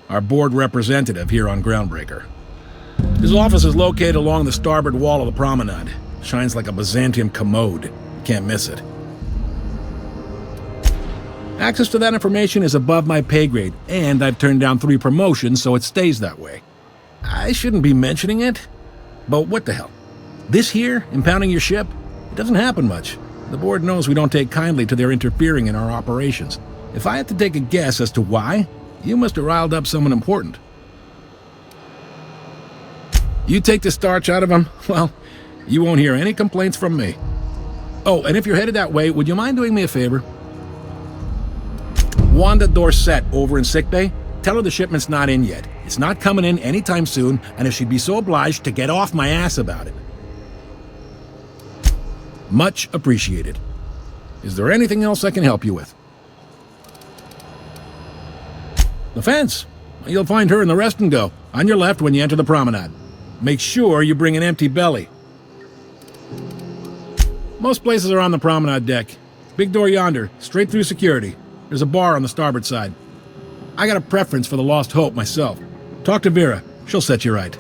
our board representative here on Groundbreaker. His office is located along the starboard wall of the promenade. Shines like a Byzantium commode. You can't miss it. Access to that information is above my pay grade, and I've turned down 3 promotions, so it stays that way. I shouldn't be mentioning it, but what the hell? This here, impounding your ship, it doesn't happen much. The board knows we don't take kindly to their interfering in our operations. If I had to take a guess as to why, you must have riled up someone important. You take the starch out of them, well, you won't hear any complaints from me. Oh, and if you're headed that way, would you mind doing me a favor? Wanda Dorset over in sickbay, tell her the shipment's not in yet. It's not coming in anytime soon, and if she'd be so obliged to get off my ass about it. Much appreciated. Is there anything else I can help you with? The fence. You'll find her in the rest and go, on your left when you enter the promenade. Make sure you bring an empty belly. Most places are on the promenade deck. Big door yonder, straight through security. There's a bar on the starboard side. I got a preference for the Lost Hope myself. Talk to Vera. She'll set you right.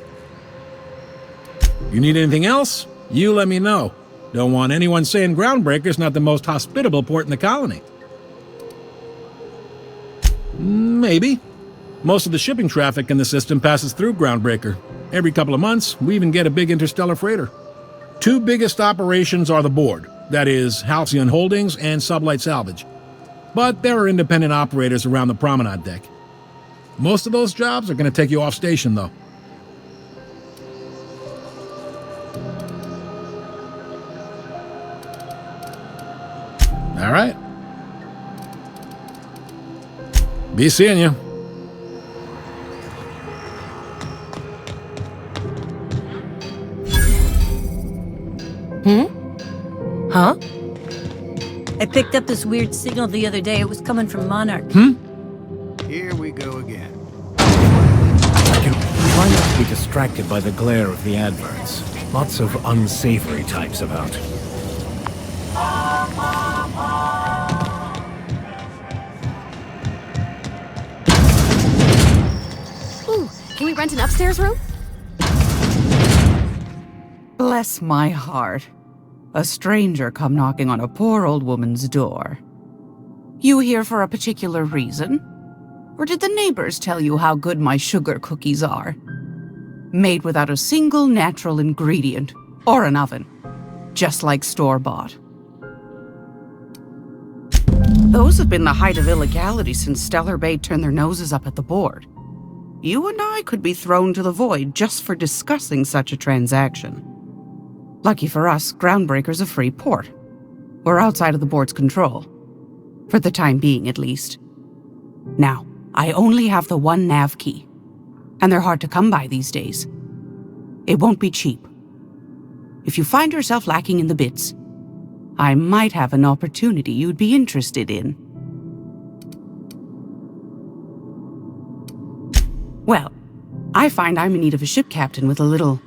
You need anything else? You let me know. Don't want anyone saying Groundbreaker's not the most hospitable port in the colony. Maybe. Most of the shipping traffic in the system passes through Groundbreaker. Every couple of months, we even get a big interstellar freighter. 2 biggest operations are the board. That is, Halcyon Holdings and Sublight Salvage. But there are independent operators around the promenade deck. Most of those jobs are going to take you off station, though. All right. Be seeing you. I picked up this weird signal the other day. It was coming from Monarch. Here we go again. I can try not to be distracted by the glare of the adverts. Lots of unsavory types about. Ooh, can we rent an upstairs room? Bless my heart. A stranger come knocking on a poor old woman's door. You here for a particular reason? Or did the neighbors tell you how good my sugar cookies are? Made without a single natural ingredient, or an oven. Just like store-bought. Those have been the height of illegality since Stellar Bay turned their noses up at the board. You and I could be thrown to the void just for discussing such a transaction. Lucky for us, Groundbreaker's a free port. We're outside of the board's control. For the time being, at least. Now, I only have the one nav key. And they're hard to come by these days. It won't be cheap. If you find yourself lacking in the bits, I might have an opportunity you'd be interested in. Well, I find I'm in need of a ship captain with a little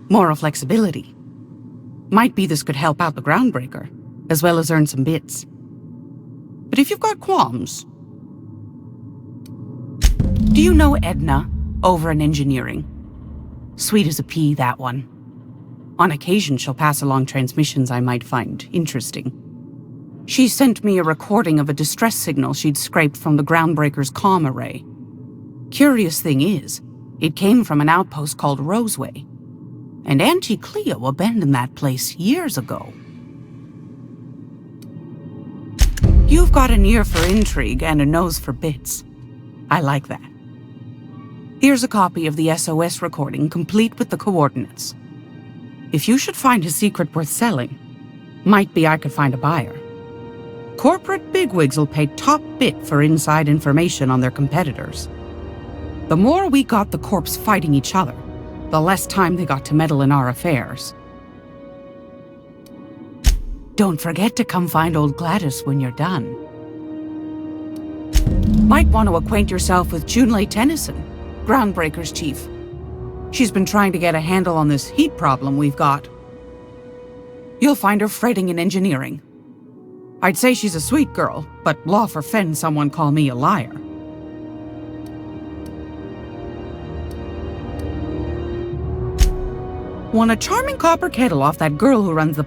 moral flexibility. Might be this could help out the Groundbreaker, as well as earn some bits. But if you've got qualms... Do you know Edna, over in engineering? Sweet as a pea, that one. On occasion, she'll pass along transmissions I might find interesting. She sent me a recording of a distress signal she'd scraped from the Groundbreaker's comm array. Curious thing is, it came from an outpost called Roseway. And Auntie Cleo abandoned that place years ago. You've got an ear for intrigue and a nose for bits. I like that. Here's a copy of the SOS recording, complete with the coordinates. If you should find a secret worth selling, might be I could find a buyer. Corporate bigwigs will pay top bit for inside information on their competitors. The more we got the corps fighting each other, the less time they got to meddle in our affairs. Don't forget to come find old Gladys when you're done. Might want to acquaint yourself with Junlei Tennyson, Groundbreaker's chief. She's been trying to get a handle on this heat problem we've got. You'll find her fretting in engineering. I'd say she's a sweet girl, but law forfend someone call me a liar. Want a charming copper kettle off that girl who runs the...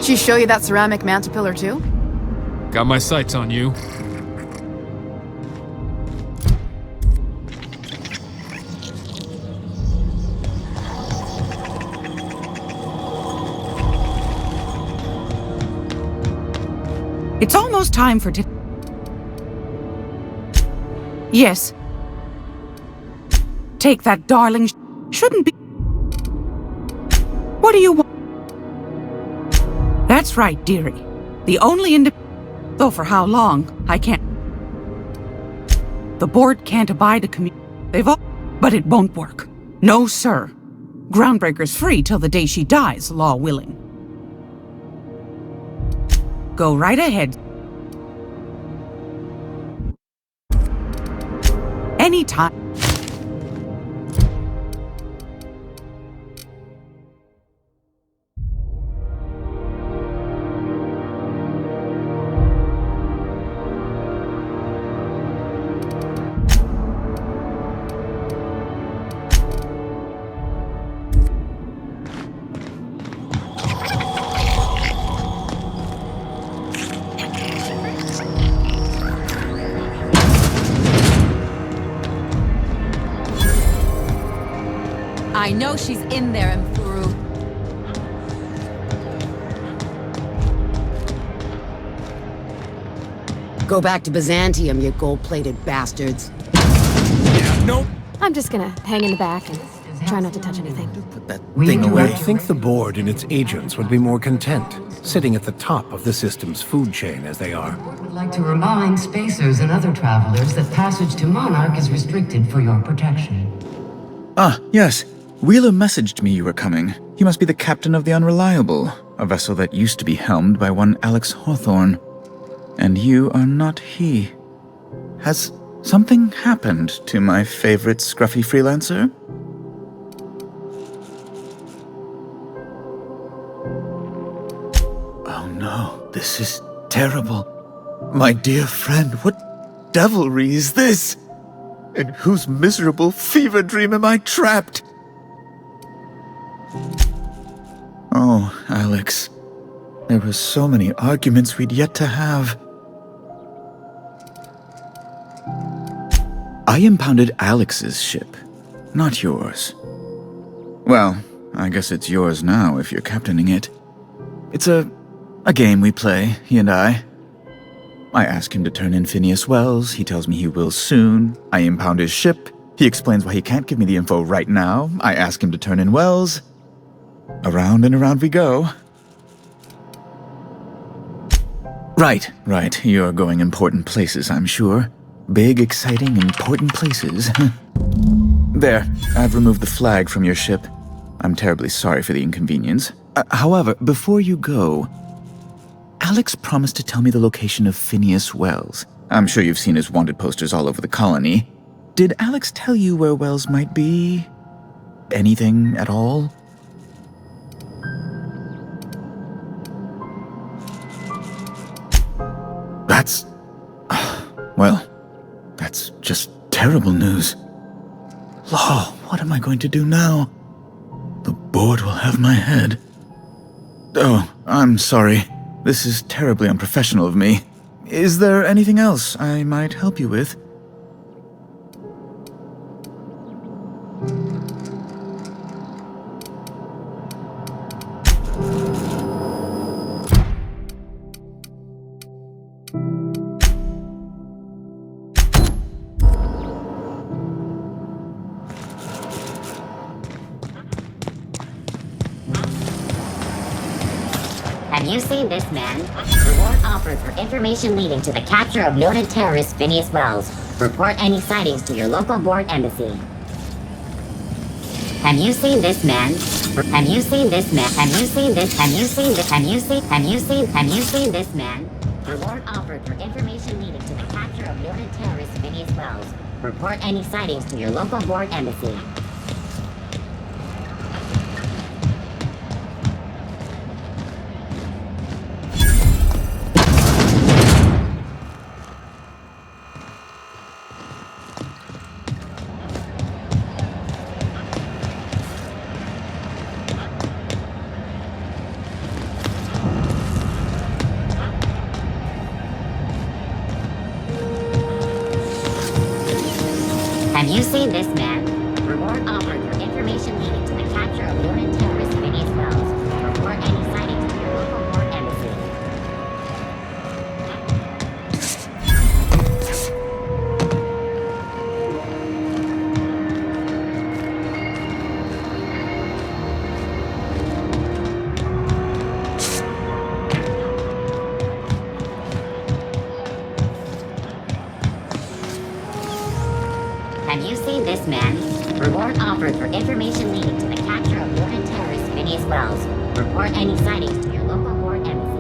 She show you that ceramic mantle pillar too? Got my sights on you. It's almost time for Yes. Take that, darling. Shouldn't be... What do you want? That's right, dearie. The only though for how long, I can't. The board can't abide a but it won't work. No, sir. Groundbreaker's free till the day she dies, law willing. Go right ahead. Anytime. I know she's in there, Mfuru. Go back to Byzantium, you gold-plated bastards. Yeah, nope. I'm just gonna hang in the back and try not to touch anything. Put that thing away. I think the board and its agents would be more content, sitting at the top of the system's food chain as they are. Would like to remind spacers and other travelers that passage to Monarch is restricted for your protection. Ah, yes. Wheeler messaged me you were coming. He must be the captain of the Unreliable, a vessel that used to be helmed by one Alex Hawthorne. And you are not he. Has something happened to my favorite scruffy freelancer? Oh no, this is terrible. My dear friend, what devilry is this? In whose miserable fever dream am I trapped? Oh, Alex. There were so many arguments we'd yet to have. I impounded Alex's ship, not yours. Well, I guess it's yours now if you're captaining it. It's a game we play, he and I. I ask him to turn in Phineas Wells, he tells me he will soon. I impound his ship, he explains why he can't give me the info right now. I ask him to turn in Wells. Around and around we go. Right. You're going important places, I'm sure. Big, exciting, important places. There, I've removed the flag from your ship. I'm terribly sorry for the inconvenience. However, before you go, Alex promised to tell me the location of Phineas Wells. I'm sure you've seen his wanted posters all over the colony. Did Alex tell you where Wells might be? Anything at all? That's just terrible news. Law, what am I going to do now? The board will have my head. Oh, I'm sorry. This is terribly unprofessional of me. Is there anything else I might help you with? Have you seen this man? Reward offered for information leading to the capture of noted terrorist Phineas Wells. Report any sightings to your local board embassy. Have you seen this man? Have you seen this man? Have you seen this? Have you seen this? Have you seen this man? Reward offered for information leading to the capture of noted terrorist Phineas Wells. Report any sightings to your local board embassy. Have you seen this man? Reward offered for information leading to the capture of noted terrorist Phineas Wells. Report any sightings to your local board embassy. offered for information leading to the capture of wanted terrorist Phineas Wells. Report any sightings to your local port embassy.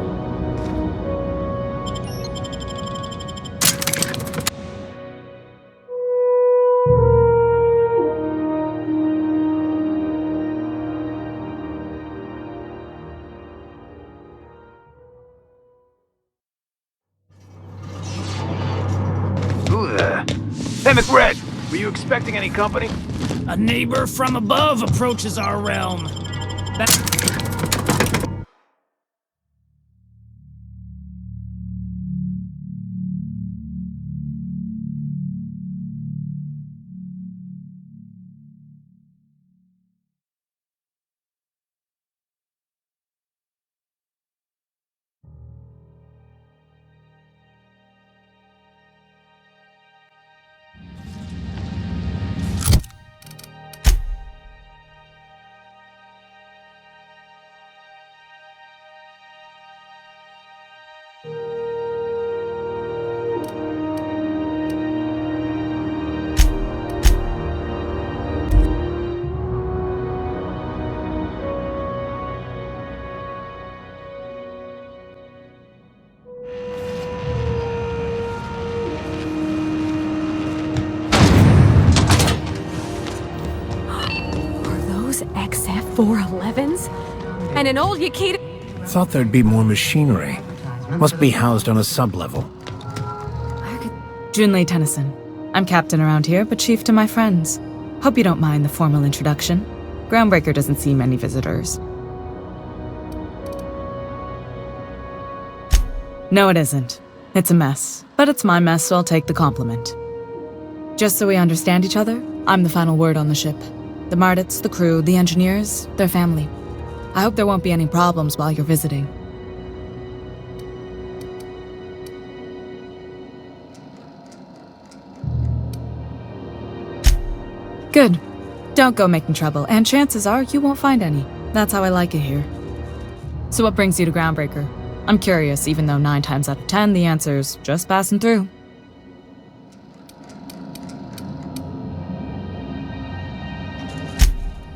Hey, McRed, were you expecting any company? A neighbor from above approaches our realm. XF-411s? And an old Yakita... Thought there'd be more machinery. Must be housed on a sub-level. Junlei Tennyson. I'm captain around here, but chief to my friends. Hope you don't mind the formal introduction. Groundbreaker doesn't see many visitors. No, it isn't. It's a mess. But it's my mess, so I'll take the compliment. Just so we understand each other, I'm the final word on the ship. The Mardits, the crew, the engineers, their family. I hope there won't be any problems while you're visiting. Good. Don't go making trouble, and chances are you won't find any. That's how I like it here. So what brings you to Groundbreaker? I'm curious, even though 9 times out of 10 the answer's just passing through.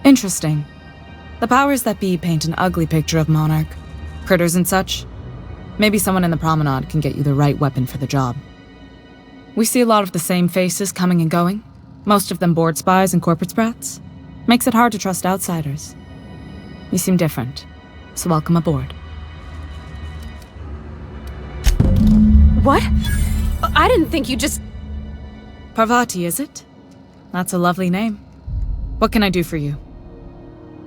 Interesting. The powers that be paint an ugly picture of Monarch. Critters and such. Maybe someone in the promenade can get you the right weapon for the job. We see a lot of the same faces coming and going. Most of them board spies and corporate sprats. Makes it hard to trust outsiders. You seem different, so welcome aboard. What? I didn't think you just... Parvati, is it? That's a lovely name. What can I do for you?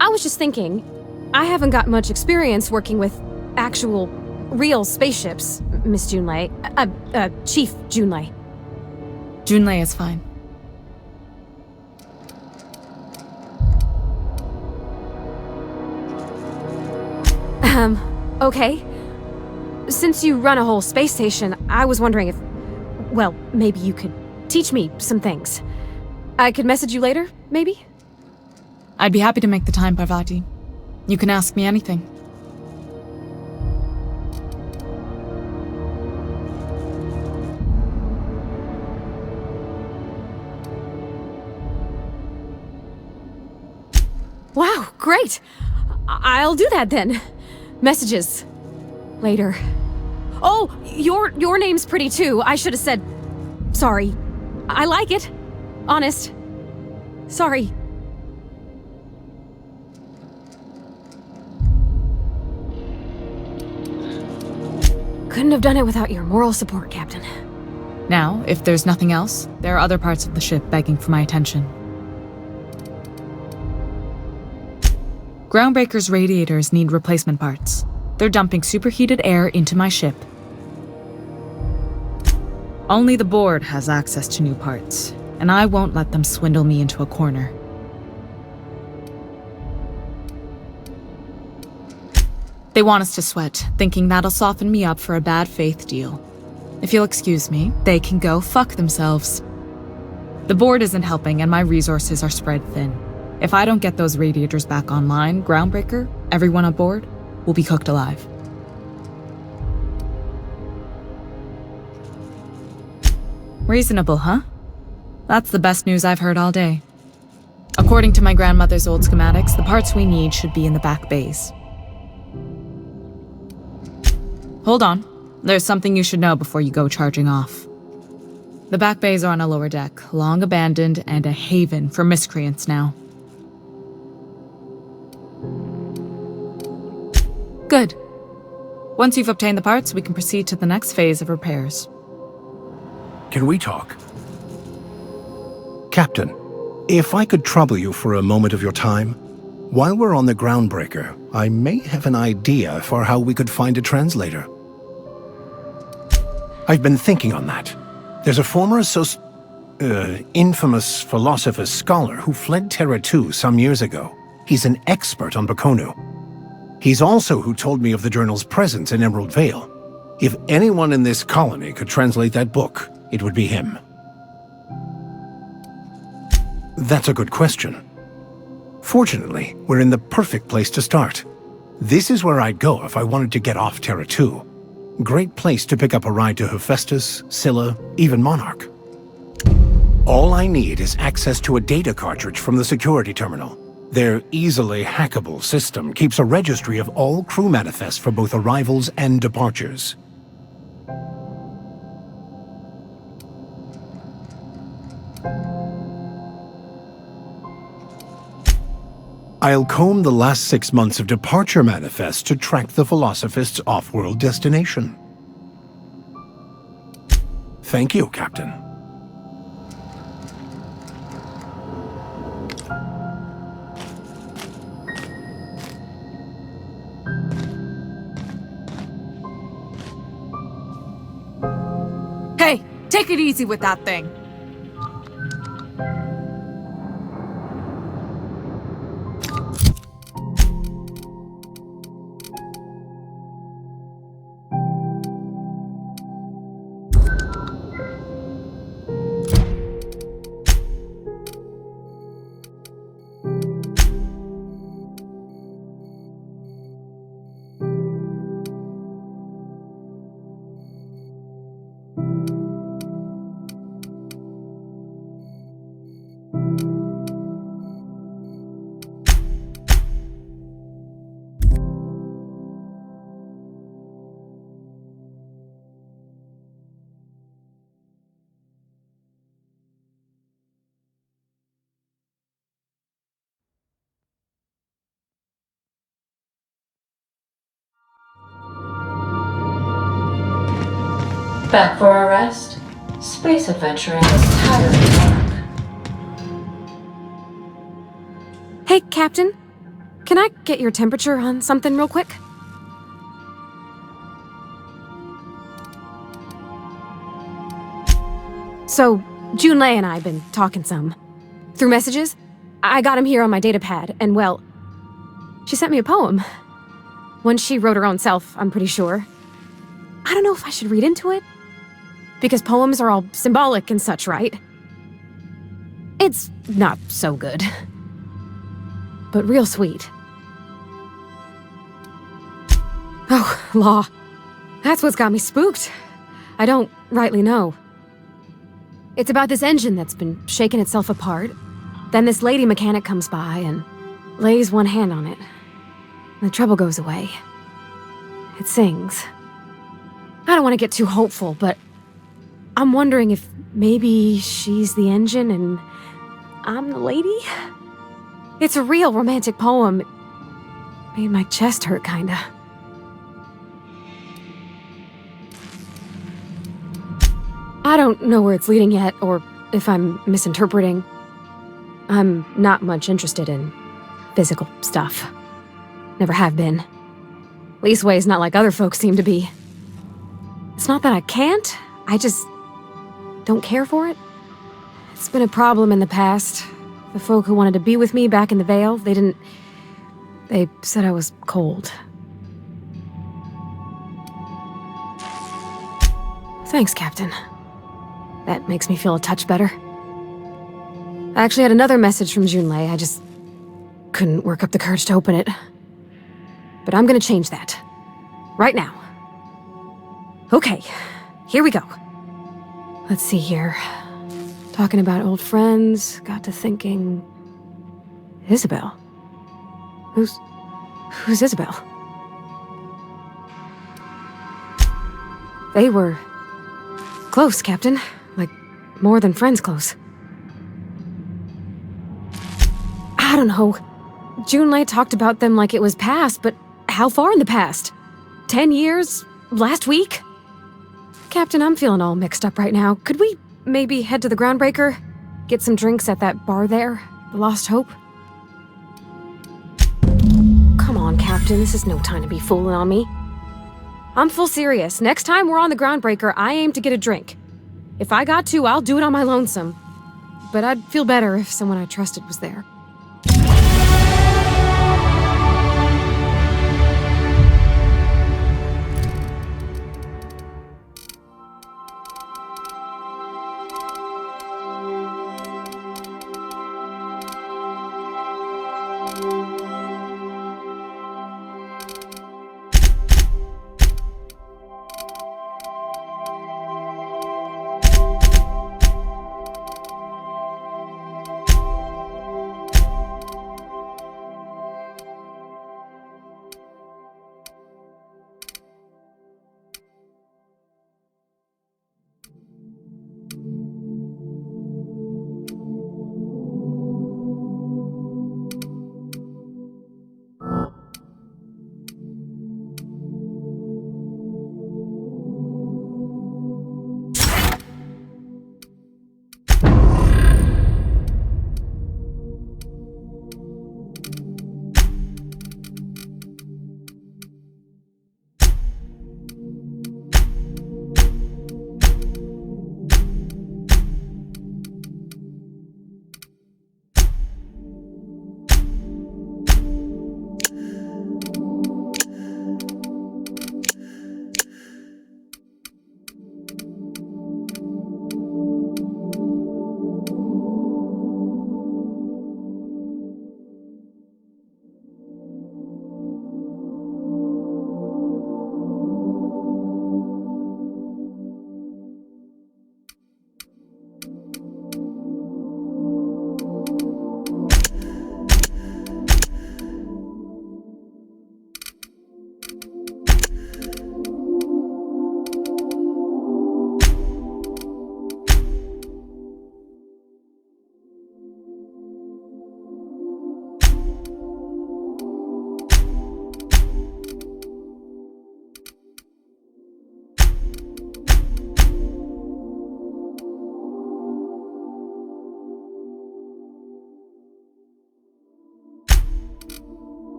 I was just thinking, I haven't got much experience working with actual, real spaceships, Miss Junlei. Chief Junlei. Junlei is fine. Okay. Since you run a whole space station, I was wondering if... Well, maybe you could teach me some things. I could message you later, maybe? I'd be happy to make the time, Parvati. You can ask me anything. Wow, great! I'll do that then. Messages. Later. Oh, your name's pretty too. I should have said... Sorry. I like it. Honest. Sorry. Couldn't have done it without your moral support, Captain. Now, if there's nothing else, there are other parts of the ship begging for my attention. Groundbreaker's radiators need replacement parts. They're dumping superheated air into my ship. Only the board has access to new parts, and I won't let them swindle me into a corner. They want us to sweat, thinking that'll soften me up for a bad faith deal. If you'll excuse me, they can go fuck themselves. The board isn't helping and my resources are spread thin. If I don't get those radiators back online, Groundbreaker, everyone aboard, will be cooked alive. Reasonable, huh? That's the best news I've heard all day. According According to my grandmother's old schematics, the parts we need should be in the back bays. Hold on. There's something you should know before you go charging off. The back bays are on a lower deck, long abandoned and a haven for miscreants now. Good. Once you've obtained the parts, we can proceed to the next phase of repairs. Can we talk? Captain, if I could trouble you for a moment of your time, while we're on the groundbreaker, I may have an idea for how we could find a translator. I've been thinking on that. There's a former infamous philosopher scholar who fled Terra 2 some years ago. He's an expert on Bakonu. He's also who told me of the journal's presence in Emerald Vale. If anyone in this colony could translate that book, it would be him. That's a good question. Fortunately, we're in the perfect place to start. This is where I'd go if I wanted to get off Terra 2. Great place to pick up a ride to Hephaestus, Scylla, even Monarch. All I need is access to a data cartridge from the security terminal. Their easily hackable system keeps a registry of all crew manifests for both arrivals and departures. I'll comb the last 6 months of departure manifests to track the Philosophist's off-world destination. Thank you, Captain. Hey, take it easy with that thing. Back for a rest? Space adventuring is tiring work. Hey, Captain. Can I get your temperature on something real quick? So, Junlei and I have been talking some. Through messages, I got him here on my datapad, and well, she sent me a poem. One she wrote her own self, I'm pretty sure. I don't know if I should read into it. Because poems are all symbolic and such, right? It's not so good. But real sweet. Oh, law. That's what's got me spooked. I don't rightly know. It's about this engine that's been shaking itself apart. Then this lady mechanic comes by and lays one hand on it. The trouble goes away. It sings. I don't want to get too hopeful, but I'm wondering if maybe she's the engine and I'm the lady? It's a real romantic poem. It made my chest hurt, kinda. I don't know where it's leading yet, or if I'm misinterpreting. I'm not much interested in physical stuff. Never have been. Leastways, not like other folks seem to be. It's not that I can't, I just don't care for it. It's been a problem in the past. The folk who wanted to be with me back in the Vale, they said I was cold. Thanks, Captain. That makes me feel a touch better. I actually had another message from Junlei, I just couldn't work up the courage to open it. But I'm gonna change that. Right now. Okay, here we go. Let's see here. Talking about old friends, got to thinking... Isabel? Who's Isabel? They were close, Captain. Like, more than friends close. I don't know. Junlei talked about them like it was past, but how far in the past? 10 years? Last week? Captain, I'm feeling all mixed up right now. Could we maybe head to the Groundbreaker? Get some drinks at that bar there? The Lost Hope? Come on, Captain, this is no time to be fooling on me. I'm full serious. Next time we're on the Groundbreaker, I aim to get a drink. If I got to, I'll do it on my lonesome. But I'd feel better if someone I trusted was there.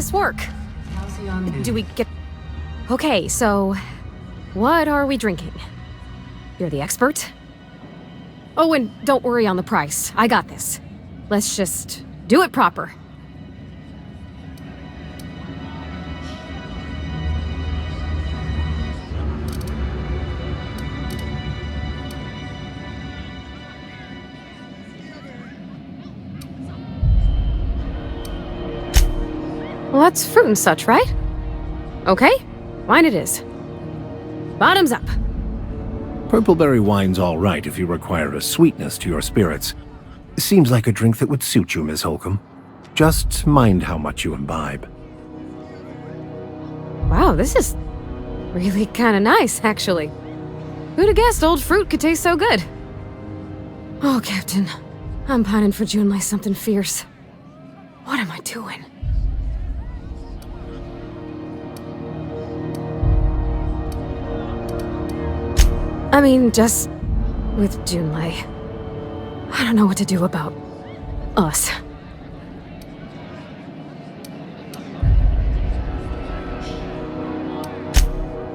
this work? Do we get... Okay, so... what are we drinking? You're the expert? Oh, and don't worry on the price. I got this. Let's just do it proper. Well, that's fruit and such, right? Okay, wine it is. Bottoms up. Purpleberry wine's all right if you require a sweetness to your spirits. Seems like a drink that would suit you, Miss Holcomb. Just mind how much you imbibe. Wow, this is really kind of nice, actually. Who'd have guessed old fruit could taste so good? Oh, Captain. I'm pining for June like something fierce. What am I doing? I mean, just with Junlei. I don't know what to do about us.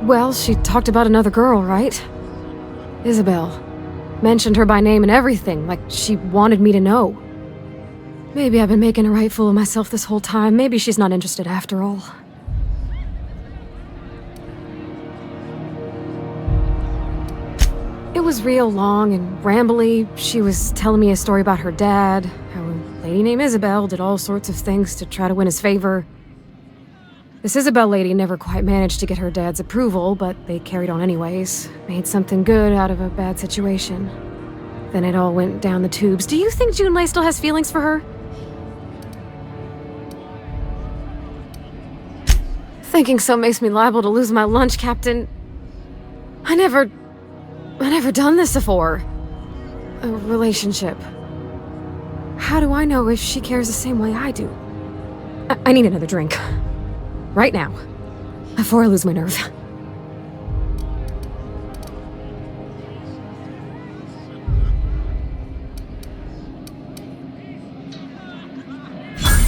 Well, she talked about another girl, right? Isabel. Mentioned her by name and everything, like she wanted me to know. Maybe I've been making a right fool of myself this whole time. Maybe she's not interested after all. It was real long and rambly. She was telling me a story about her dad, how a lady named Isabel did all sorts of things to try to win his favor. This Isabel lady never quite managed to get her dad's approval, but they carried on anyways. Made something good out of a bad situation. Then it all went down the tubes. Do you think Junlei still has feelings for her? Thinking so makes me liable to lose my lunch, Captain. I never done this before. A relationship. How do I know if she cares the same way I do? I need another drink. Right now. Before I lose my nerve.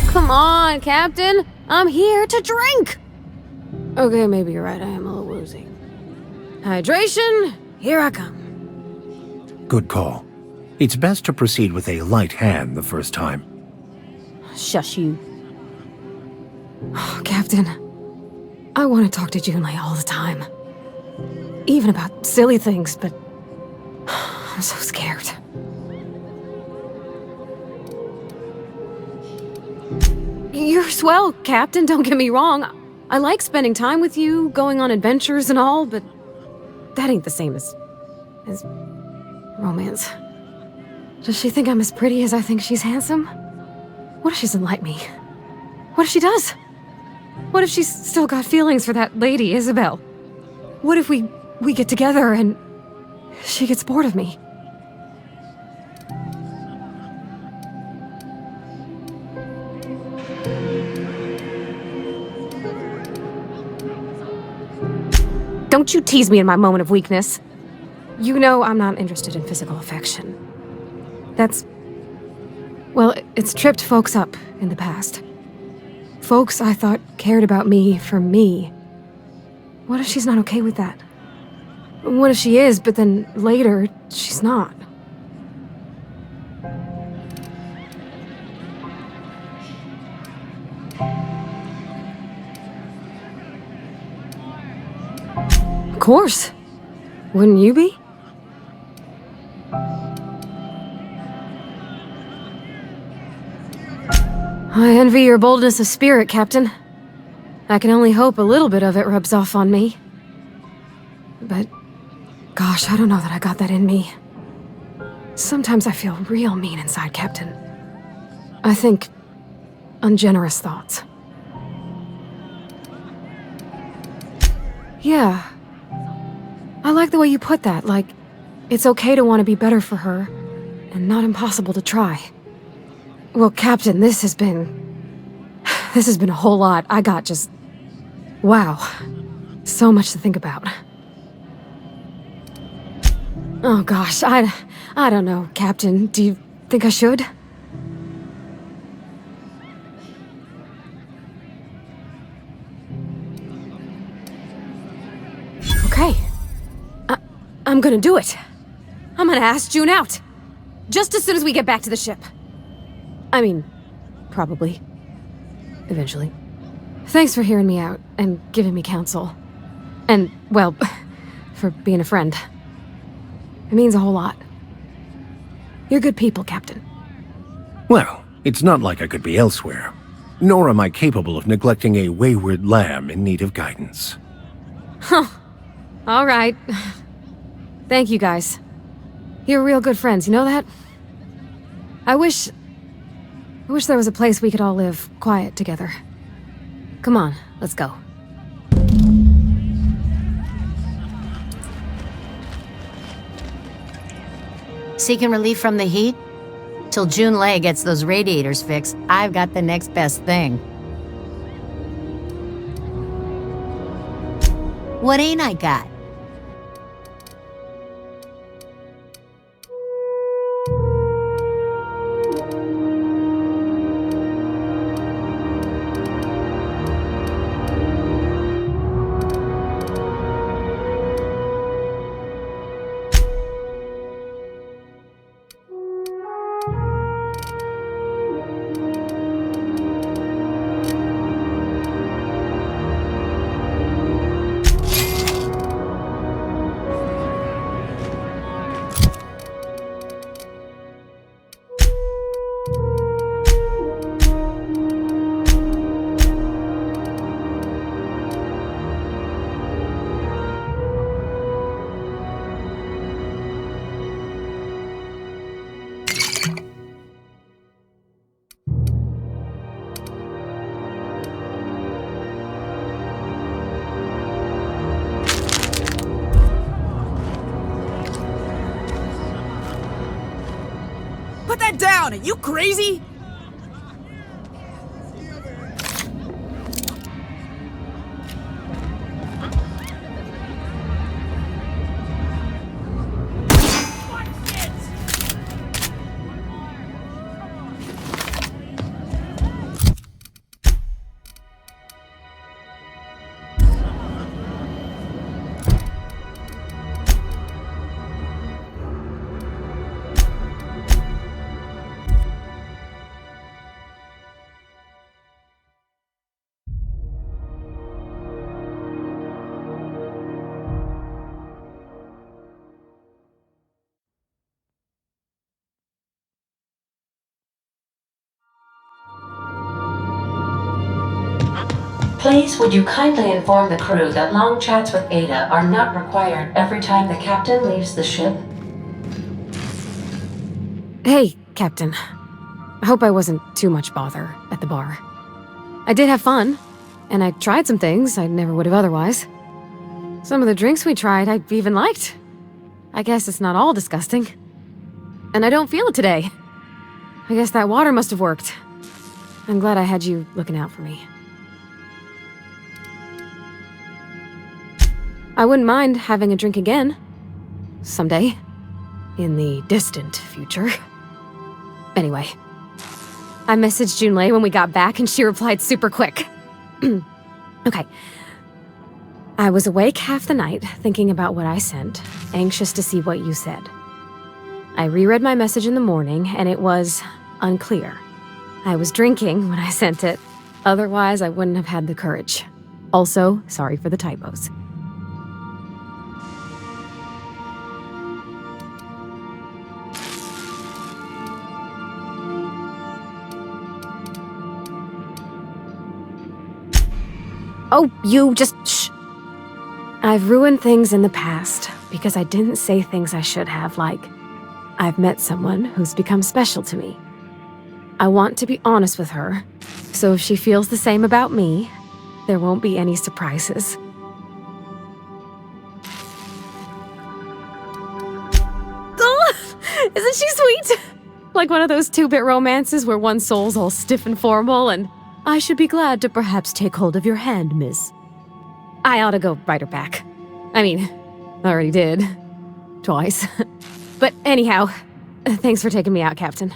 Come on, Captain. I'm here to drink. Okay, maybe you're right. I am a little woozy. Hydration, here I come. Good call. It's best to proceed with a light hand the first time. Shush you. Oh, Captain, I want to talk to Junlei all the time. Even about silly things, but I'm so scared. You're swell, Captain, don't get me wrong. I like spending time with you, going on adventures and all, but that ain't the same as romance. Does she think I'm as pretty as I think she's handsome? What if she doesn't like me? What if she does? What if she's still got feelings for that lady, Isabel? What if we get together and she gets bored of me? Don't you tease me in my moment of weakness. You know I'm not interested in physical affection. Well, it's tripped folks up in the past. Folks I thought cared about me for me. What if she's not okay with that? What if she is, but then later, she's not? Of course. Wouldn't you be? I envy your boldness of spirit, Captain. I can only hope a little bit of it rubs off on me. But, gosh, I don't know that I got that in me. Sometimes I feel real mean inside, Captain. I think ungenerous thoughts. Yeah. I like the way you put that, like, it's okay to want to be better for her, and not impossible to try. Well, Captain, this has been a whole lot. I got just... wow. So much to think about. Oh gosh, I don't know, Captain. Do you think I should? Okay. I'm gonna do it. I'm gonna ask June out. Just as soon as we get back to the ship. I mean, probably. Eventually. Thanks for hearing me out and giving me counsel. And, well, for being a friend. It means a whole lot. You're good people, Captain. Well, it's not like I could be elsewhere. Nor am I capable of neglecting a wayward lamb in need of guidance. Huh. All right. Thank you, guys. You're real good friends, you know that? I wish there was a place we could all live quiet together. Come on, let's go. Seeking relief from the heat? Till June Lay gets those radiators fixed, I've got the next best thing. What ain't I got? Put that down! Are you crazy? Please, would you kindly inform the crew that long chats with Ada are not required every time the captain leaves the ship? Hey, Captain. I hope I wasn't too much bother at the bar. I did have fun, and I tried some things I never would have otherwise. Some of the drinks we tried I even liked. I guess it's not all disgusting. And I don't feel it today. I guess that water must have worked. I'm glad I had you looking out for me. I wouldn't mind having a drink again. Someday. In the distant future. Anyway. I messaged Junlei when we got back and she replied super quick. Okay. I was awake half the night, thinking about what I sent, anxious to see what you said. I reread my message in the morning, and it was unclear. I was drinking when I sent it. Otherwise, I wouldn't have had the courage. Also, sorry for the typos. Oh, you just shh. I've ruined things in the past because I didn't say things I should have, like, I've met someone who's become special to me. I want to be honest with her, so if she feels the same about me, there won't be any surprises. Oh, isn't she sweet? Like one of those two-bit romances where one soul's all stiff and formal and, I should be glad to perhaps take hold of your hand, miss. I ought to go write her back. I mean, I already did. Twice. But anyhow, thanks for taking me out, Captain.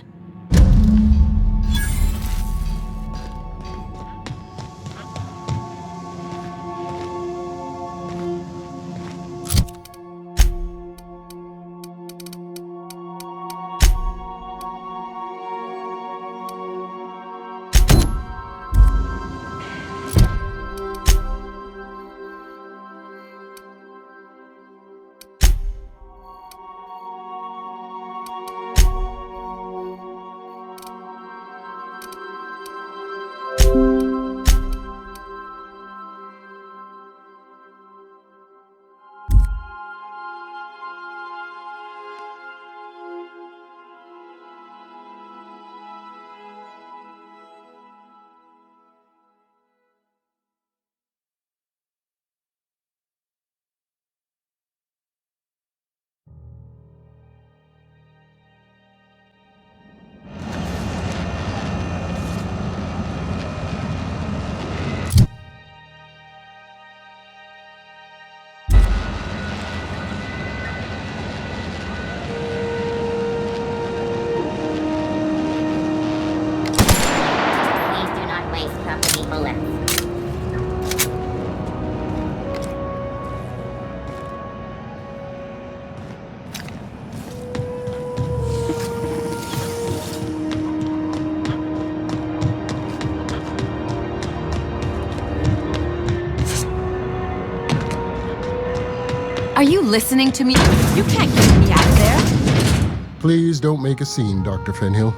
Are you listening to me? You can't get me out of there. Please don't make a scene, Dr. Fenhill.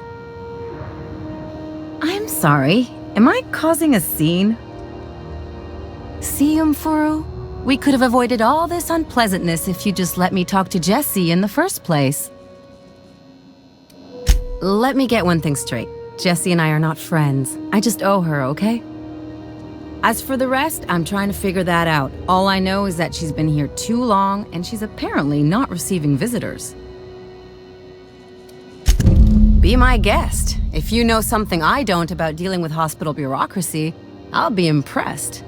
I'm sorry. Am I causing a scene? See, Umfuru? We could have avoided all this unpleasantness if you just let me talk to Jessie in the first place. Let me get one thing straight. Jessie and I are not friends. I just owe her, okay? As for the rest, I'm trying to figure that out. All I know is that she's been here too long, and she's apparently not receiving visitors. Be my guest. If you know something I don't about dealing with hospital bureaucracy, I'll be impressed.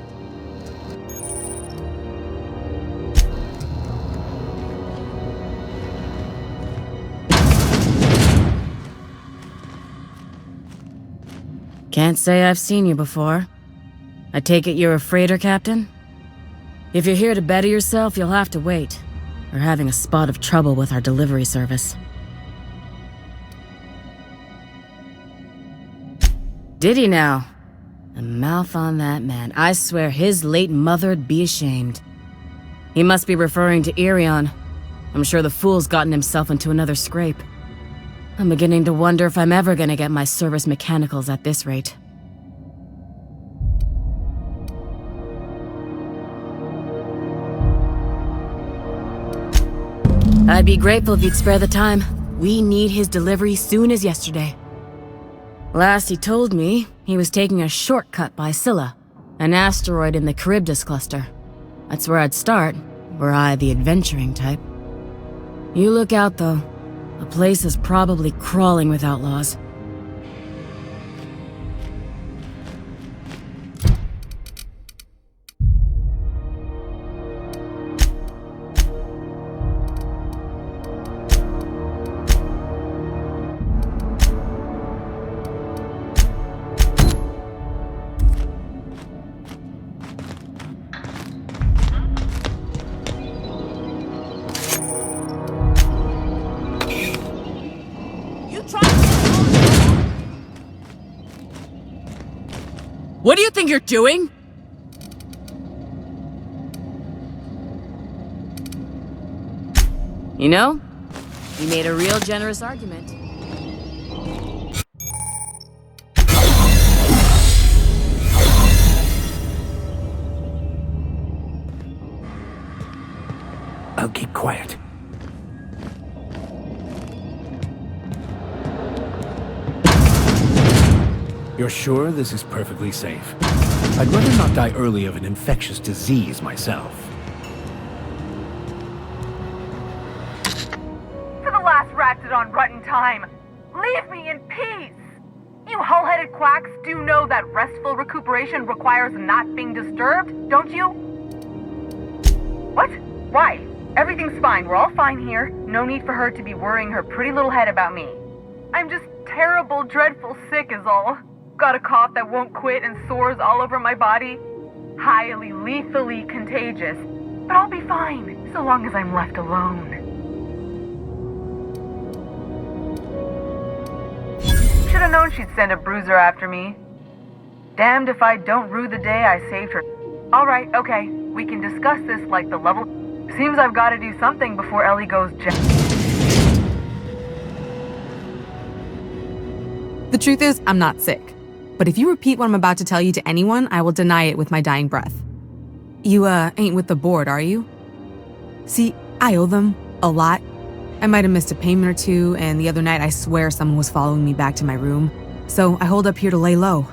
Can't say I've seen you before. I take it you're a freighter captain? If you're here to better yourself, you'll have to wait. We're having a spot of trouble with our delivery service. Did he now? The mouth on that man. I swear his late mother'd be ashamed. He must be referring to Irion. I'm sure the fool's gotten himself into another scrape. I'm beginning to wonder if I'm ever gonna get my service mechanicals at this rate. I'd be grateful if you'd spare the time. We need his delivery soon as yesterday. Last he told me, he was taking a shortcut by Scylla, an asteroid in the Charybdis cluster. That's where I'd start, were I the adventuring type. You look out, though. The place is probably crawling with outlaws. What do you think you're doing? You know, you made a real generous argument. I'll keep quiet. You're sure this is perfectly safe? I'd rather not die early of an infectious disease myself. For the last Ratdodon rotten time, leave me in peace! You hull-headed quacks do know that restful recuperation requires not being disturbed, don't you? What? Why? Everything's fine. We're all fine here. No need for her to be worrying her pretty little head about me. I'm just terrible, dreadful sick is all. Got a cough that won't quit and sores all over my body. Highly, lethally contagious. But I'll be fine, so long as I'm left alone. Should've known she'd send a bruiser after me. Damned if I don't rue the day I saved her. Alright, okay. We can discuss this like the level... Seems I've gotta do something before Ellie goes The truth is, I'm not sick. But if you repeat what I'm about to tell you to anyone, I will deny it with my dying breath. You, ain't with the board, are you? See, I owe them a lot. I might have missed a payment or two, and the other night I swear someone was following me back to my room. So I hold up here to lay low.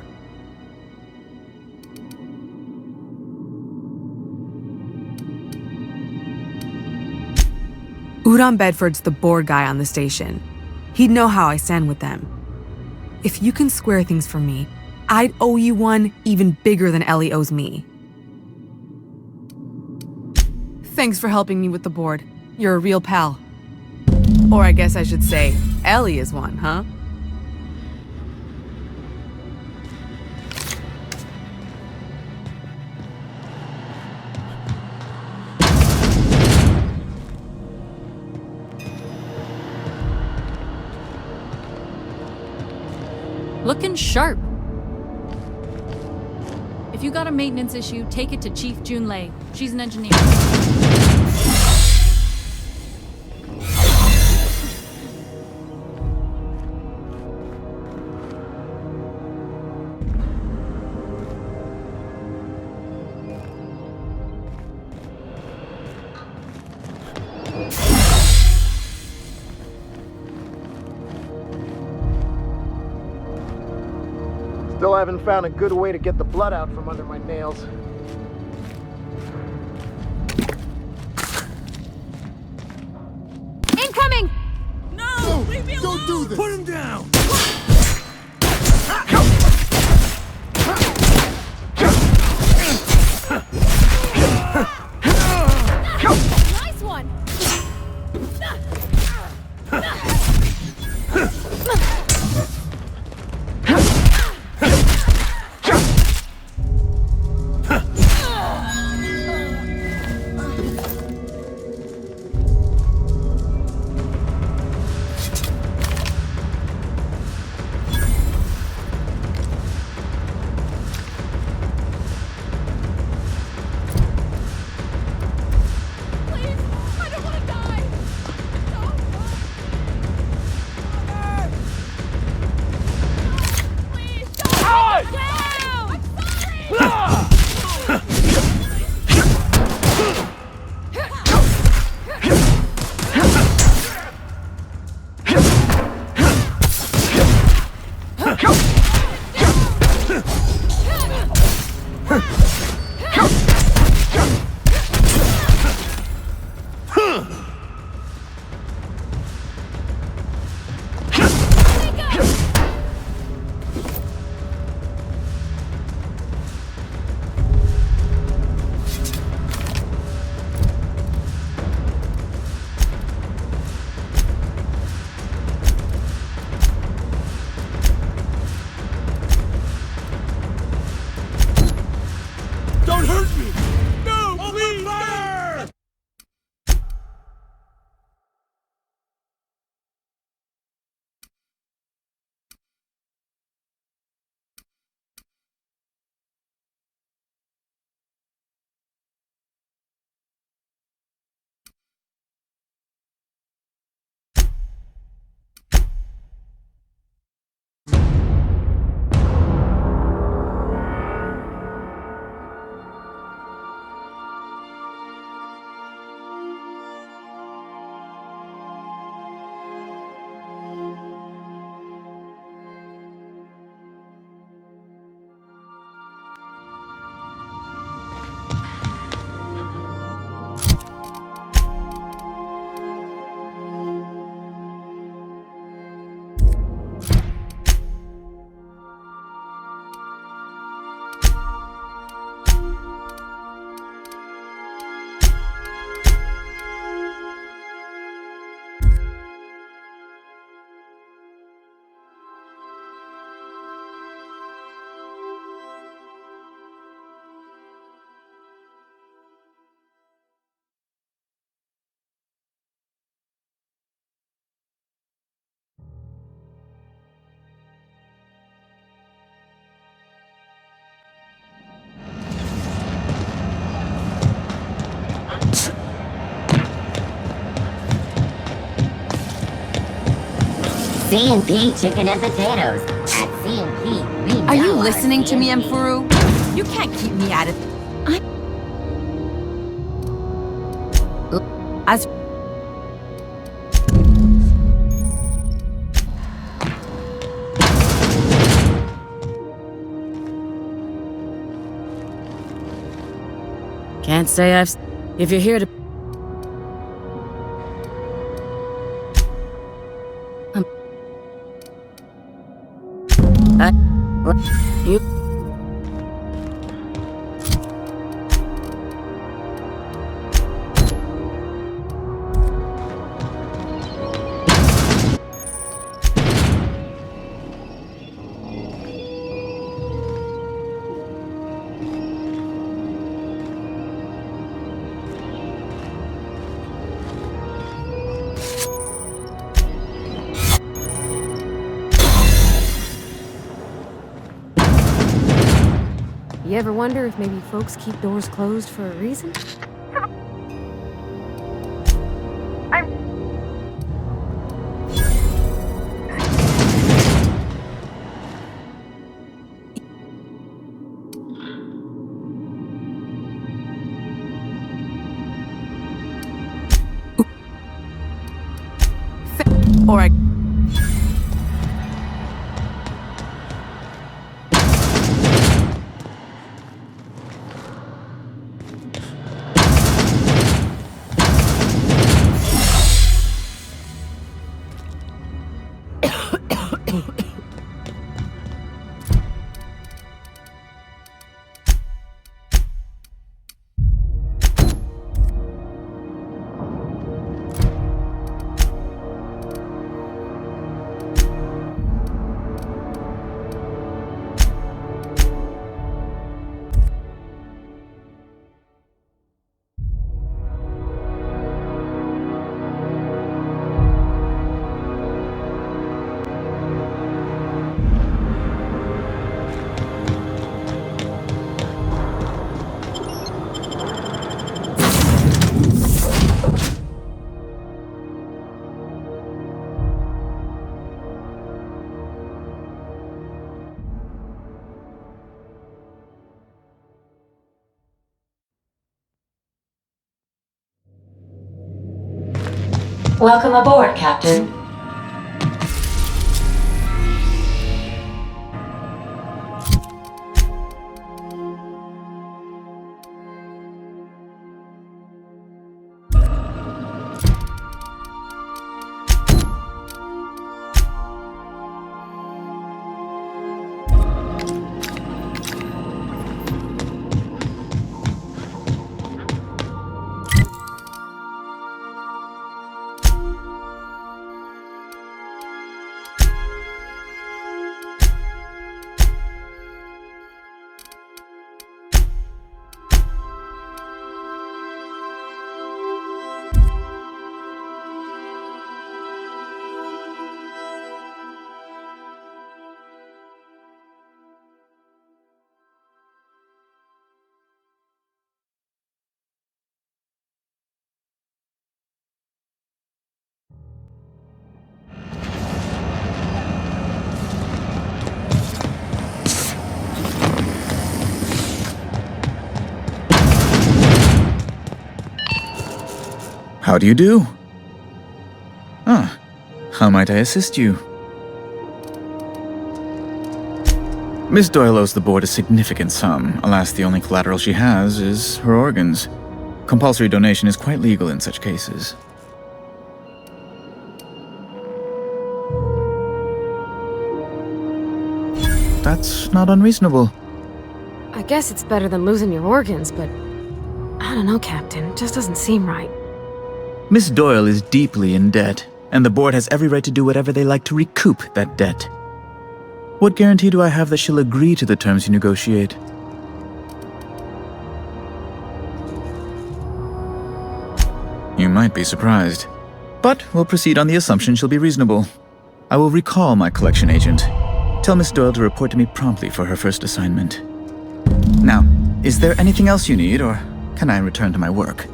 Udon Bedford's the board guy on the station. He'd know how I stand with them. If you can square things for me, I'd owe you one even bigger than Ellie owes me. Thanks for helping me with the board. You're a real pal. Or I guess I should say, Ellie is one, huh? Looking sharp. If you got a maintenance issue, take it to Chief Junlei. She's an engineer. Still haven't found a good way to get the blood out from under my nails. Incoming! No! Leave me alone! Don't do this! Put him down! Nice one! Don't hurt me! No, please! Fire! C&P chicken and potatoes. At C&P, we know Are you our listening to me, C&P. Mfuru? You can't keep me out of... As... Can't say I've... If you're here to... You... You ever wonder if maybe folks keep doors closed for a reason? Or I... Welcome aboard, Captain. How do you do? How might I assist you? Miss Doyle owes the board a significant sum. Alas, the only collateral she has is her organs. Compulsory donation is quite legal in such cases. That's not unreasonable. I guess it's better than losing your organs, but I don't know, Captain. It just doesn't seem right. Miss Doyle is deeply in debt, and the board has every right to do whatever they like to recoup that debt. What guarantee do I have that she'll agree to the terms you negotiate? You might be surprised, but we'll proceed on the assumption she'll be reasonable. I will recall my collection agent. Tell Miss Doyle to report to me promptly for her first assignment. Now, is there anything else you need, or can I return to my work?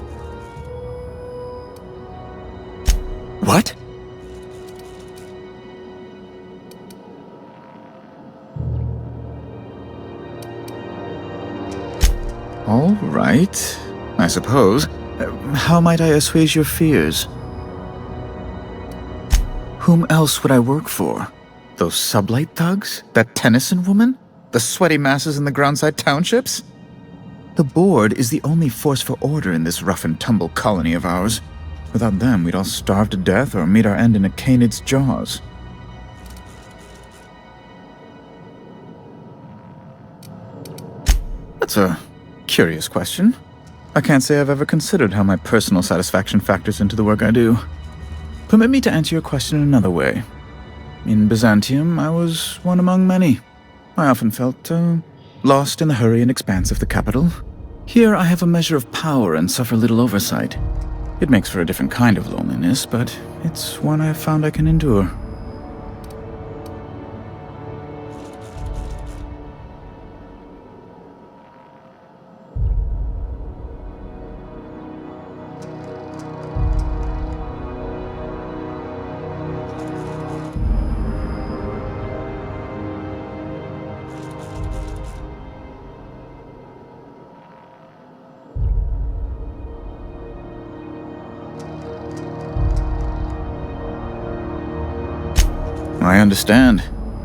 What? All right, I suppose. How might I assuage your fears? Whom else would I work for? Those sublight thugs? That Tennyson woman? The sweaty masses in the groundside townships? The board is the only force for order in this rough-and-tumble colony of ours. Without them, we'd all starve to death or meet our end in a canid's jaws. That's a curious question. I can't say I've ever considered how my personal satisfaction factors into the work I do. Permit me to answer your question another way. In Byzantium, I was one among many. I often felt lost in the hurry and expanse of the capital. Here, I have a measure of power and suffer little oversight. It makes for a different kind of loneliness, but it's one I have found I can endure. I understand.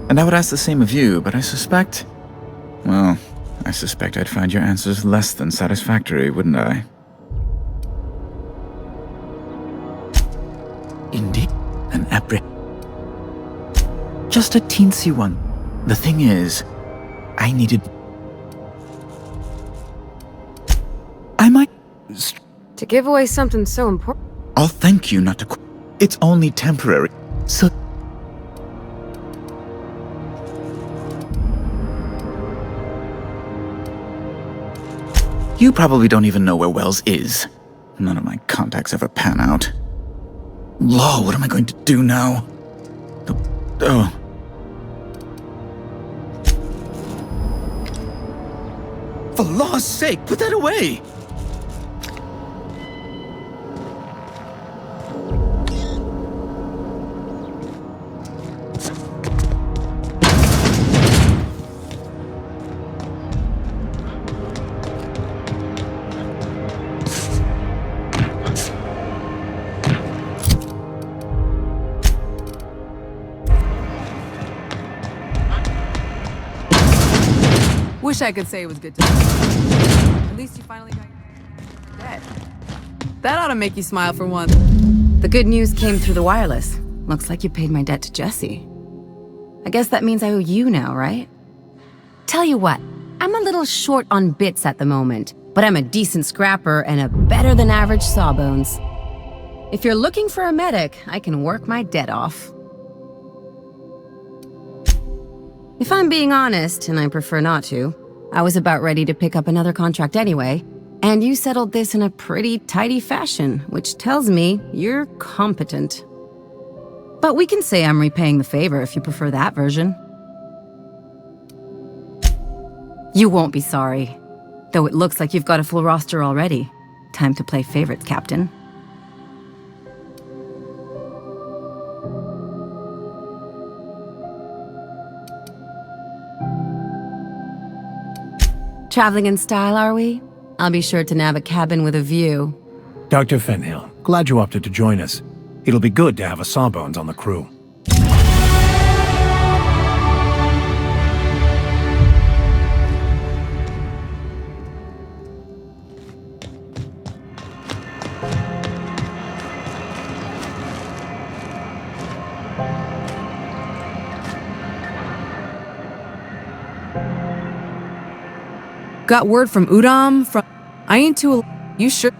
And I would ask the same of you, but I suspect I'd find your answers less than satisfactory, wouldn't I? Indeed, an just a teensy one. The thing is, I needed... I might... To give away something so important... I'll thank you not to... It's only temporary, so... You probably don't even know where Wells is. None of my contacts ever pan out. Law, what am I going to do now? Oh. For law's sake, put that away! wish I could say it was good to At least you finally got your debt. That ought to make you smile for once. The good news came through the wireless. Looks like you paid my debt to Jesse. I guess that means I owe you now, right? Tell you what, I'm a little short on bits at the moment, but I'm a decent scrapper and a better-than-average sawbones. If you're looking for a medic, I can work my debt off. If I'm being honest, and I prefer not to, I was about ready to pick up another contract anyway, and you settled this in a pretty tidy fashion, which tells me you're competent. But we can say I'm repaying the favor if you prefer that version. You won't be sorry. Though it looks like you've got a full roster already. Time to play favorites, Captain. Traveling in style, are we? I'll be sure to nab a cabin with a view. Dr. Fenhill, glad you opted to join us. It'll be good to have a Sawbones on the crew. Got word from Udom from... I ain't too... You sure?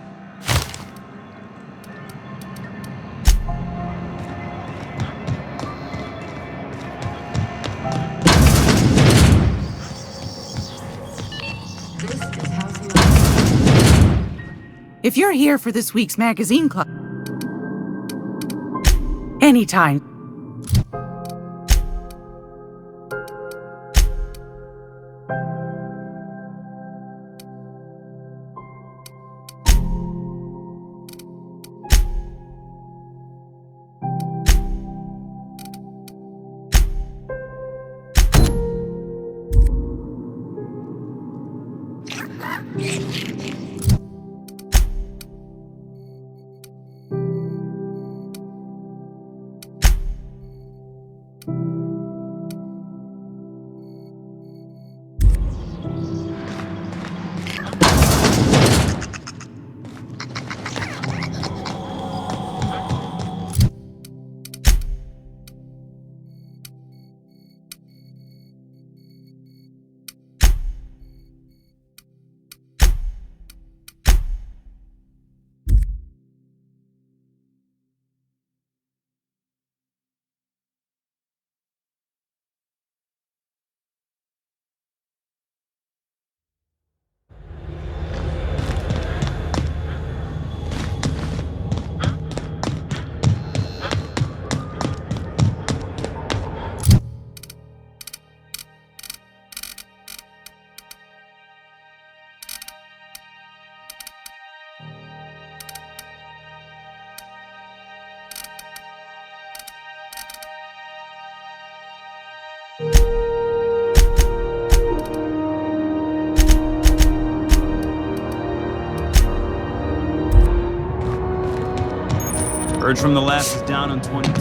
If you're here for this week's magazine club, anytime. Heard from the last is down on 22.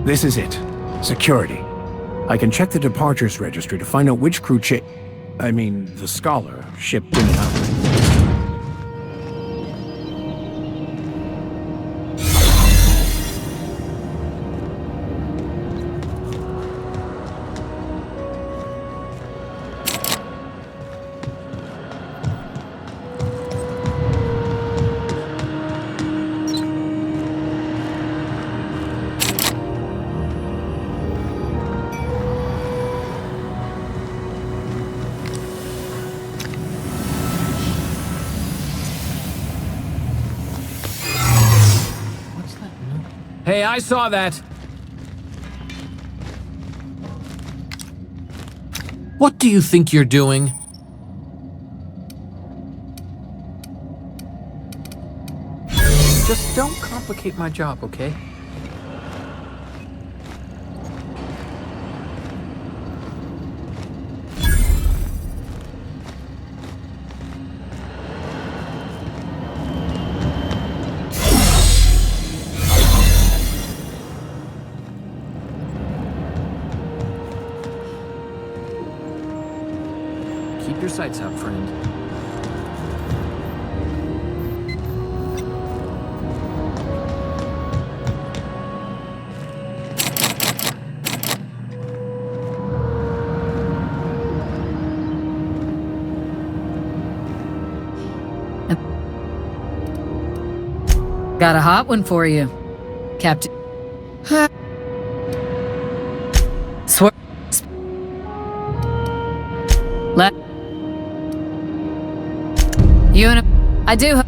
This is it. Security. I can check the departures registry to find out which crew the Scholar shipped in and out. Hey, I saw that. What do you think you're doing? Just don't complicate my job, okay? your sights out, friend. Got a hot one for you, Captain. Swear. Let. You and I do.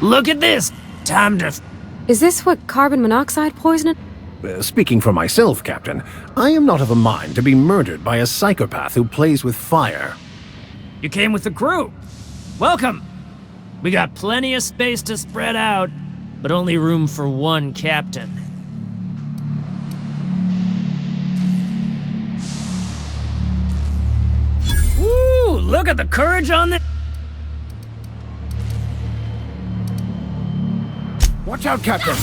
Look at this! Time to... Is this what carbon monoxide poisoning? Speaking for myself, Captain, I am not of a mind to be murdered by a psychopath who plays with fire. You came with the crew. Welcome! We got plenty of space to spread out, but only room for one captain. Woo! Look at the courage on this! Watch out, Captain!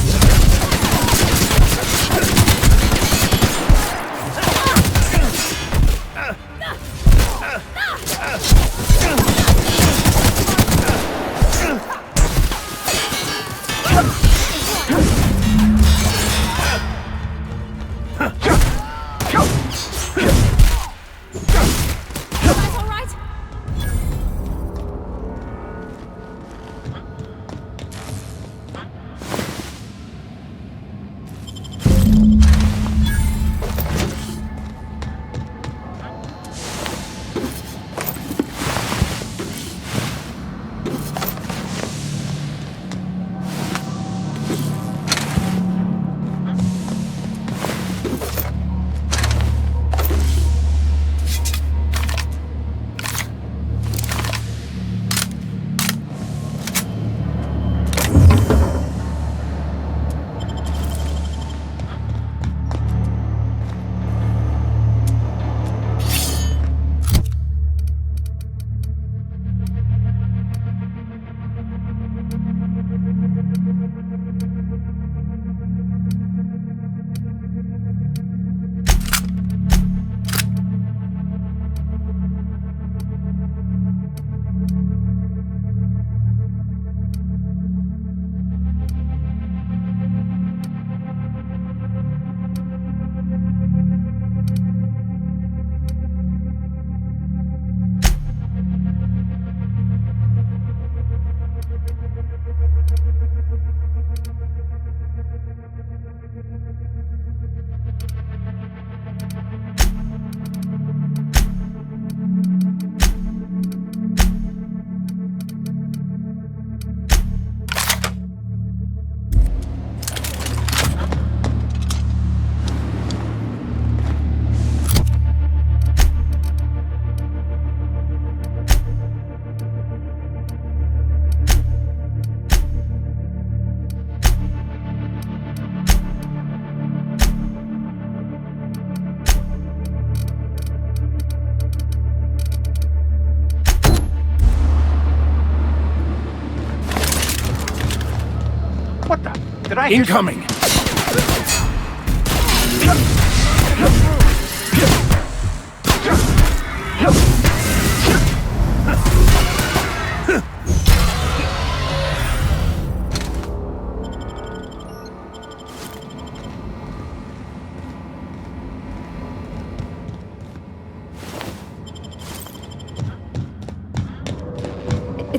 What the? Did I Incoming!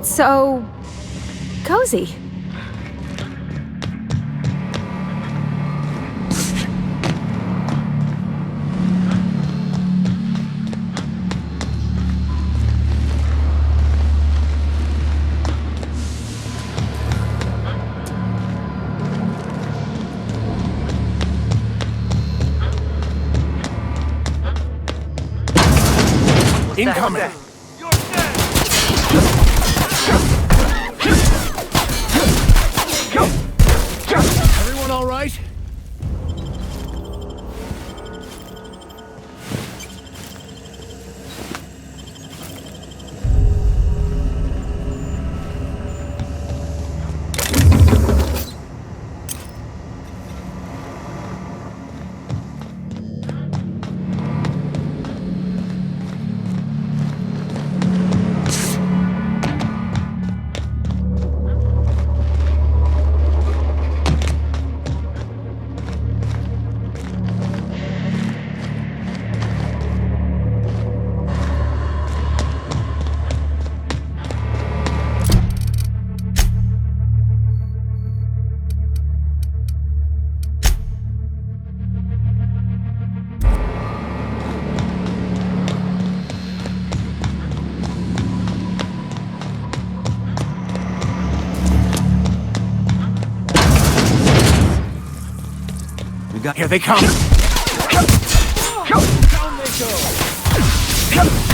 It's so cozy. Incoming! Everyone all right? Here they come! Down they go!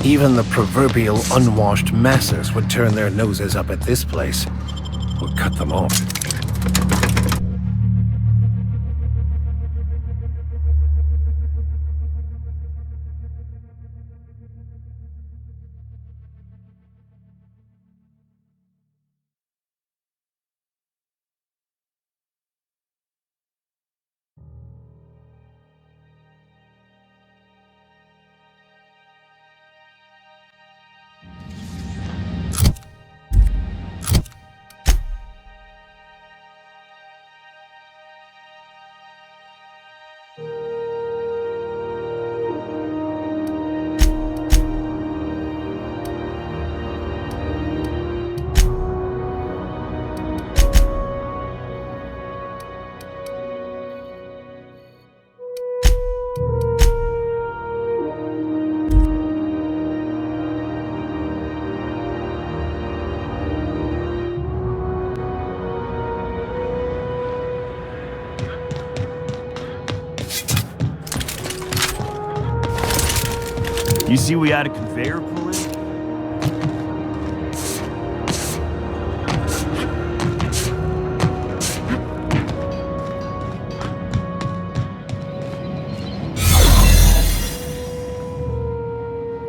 Even the proverbial unwashed masses would turn their noses up at this place. Or cut them off. You see we had a conveyor pull in?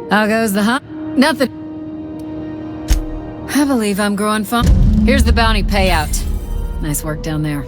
How goes the hunt? Nothing. I believe I'm growing fun. Here's the bounty payout. Nice work down there.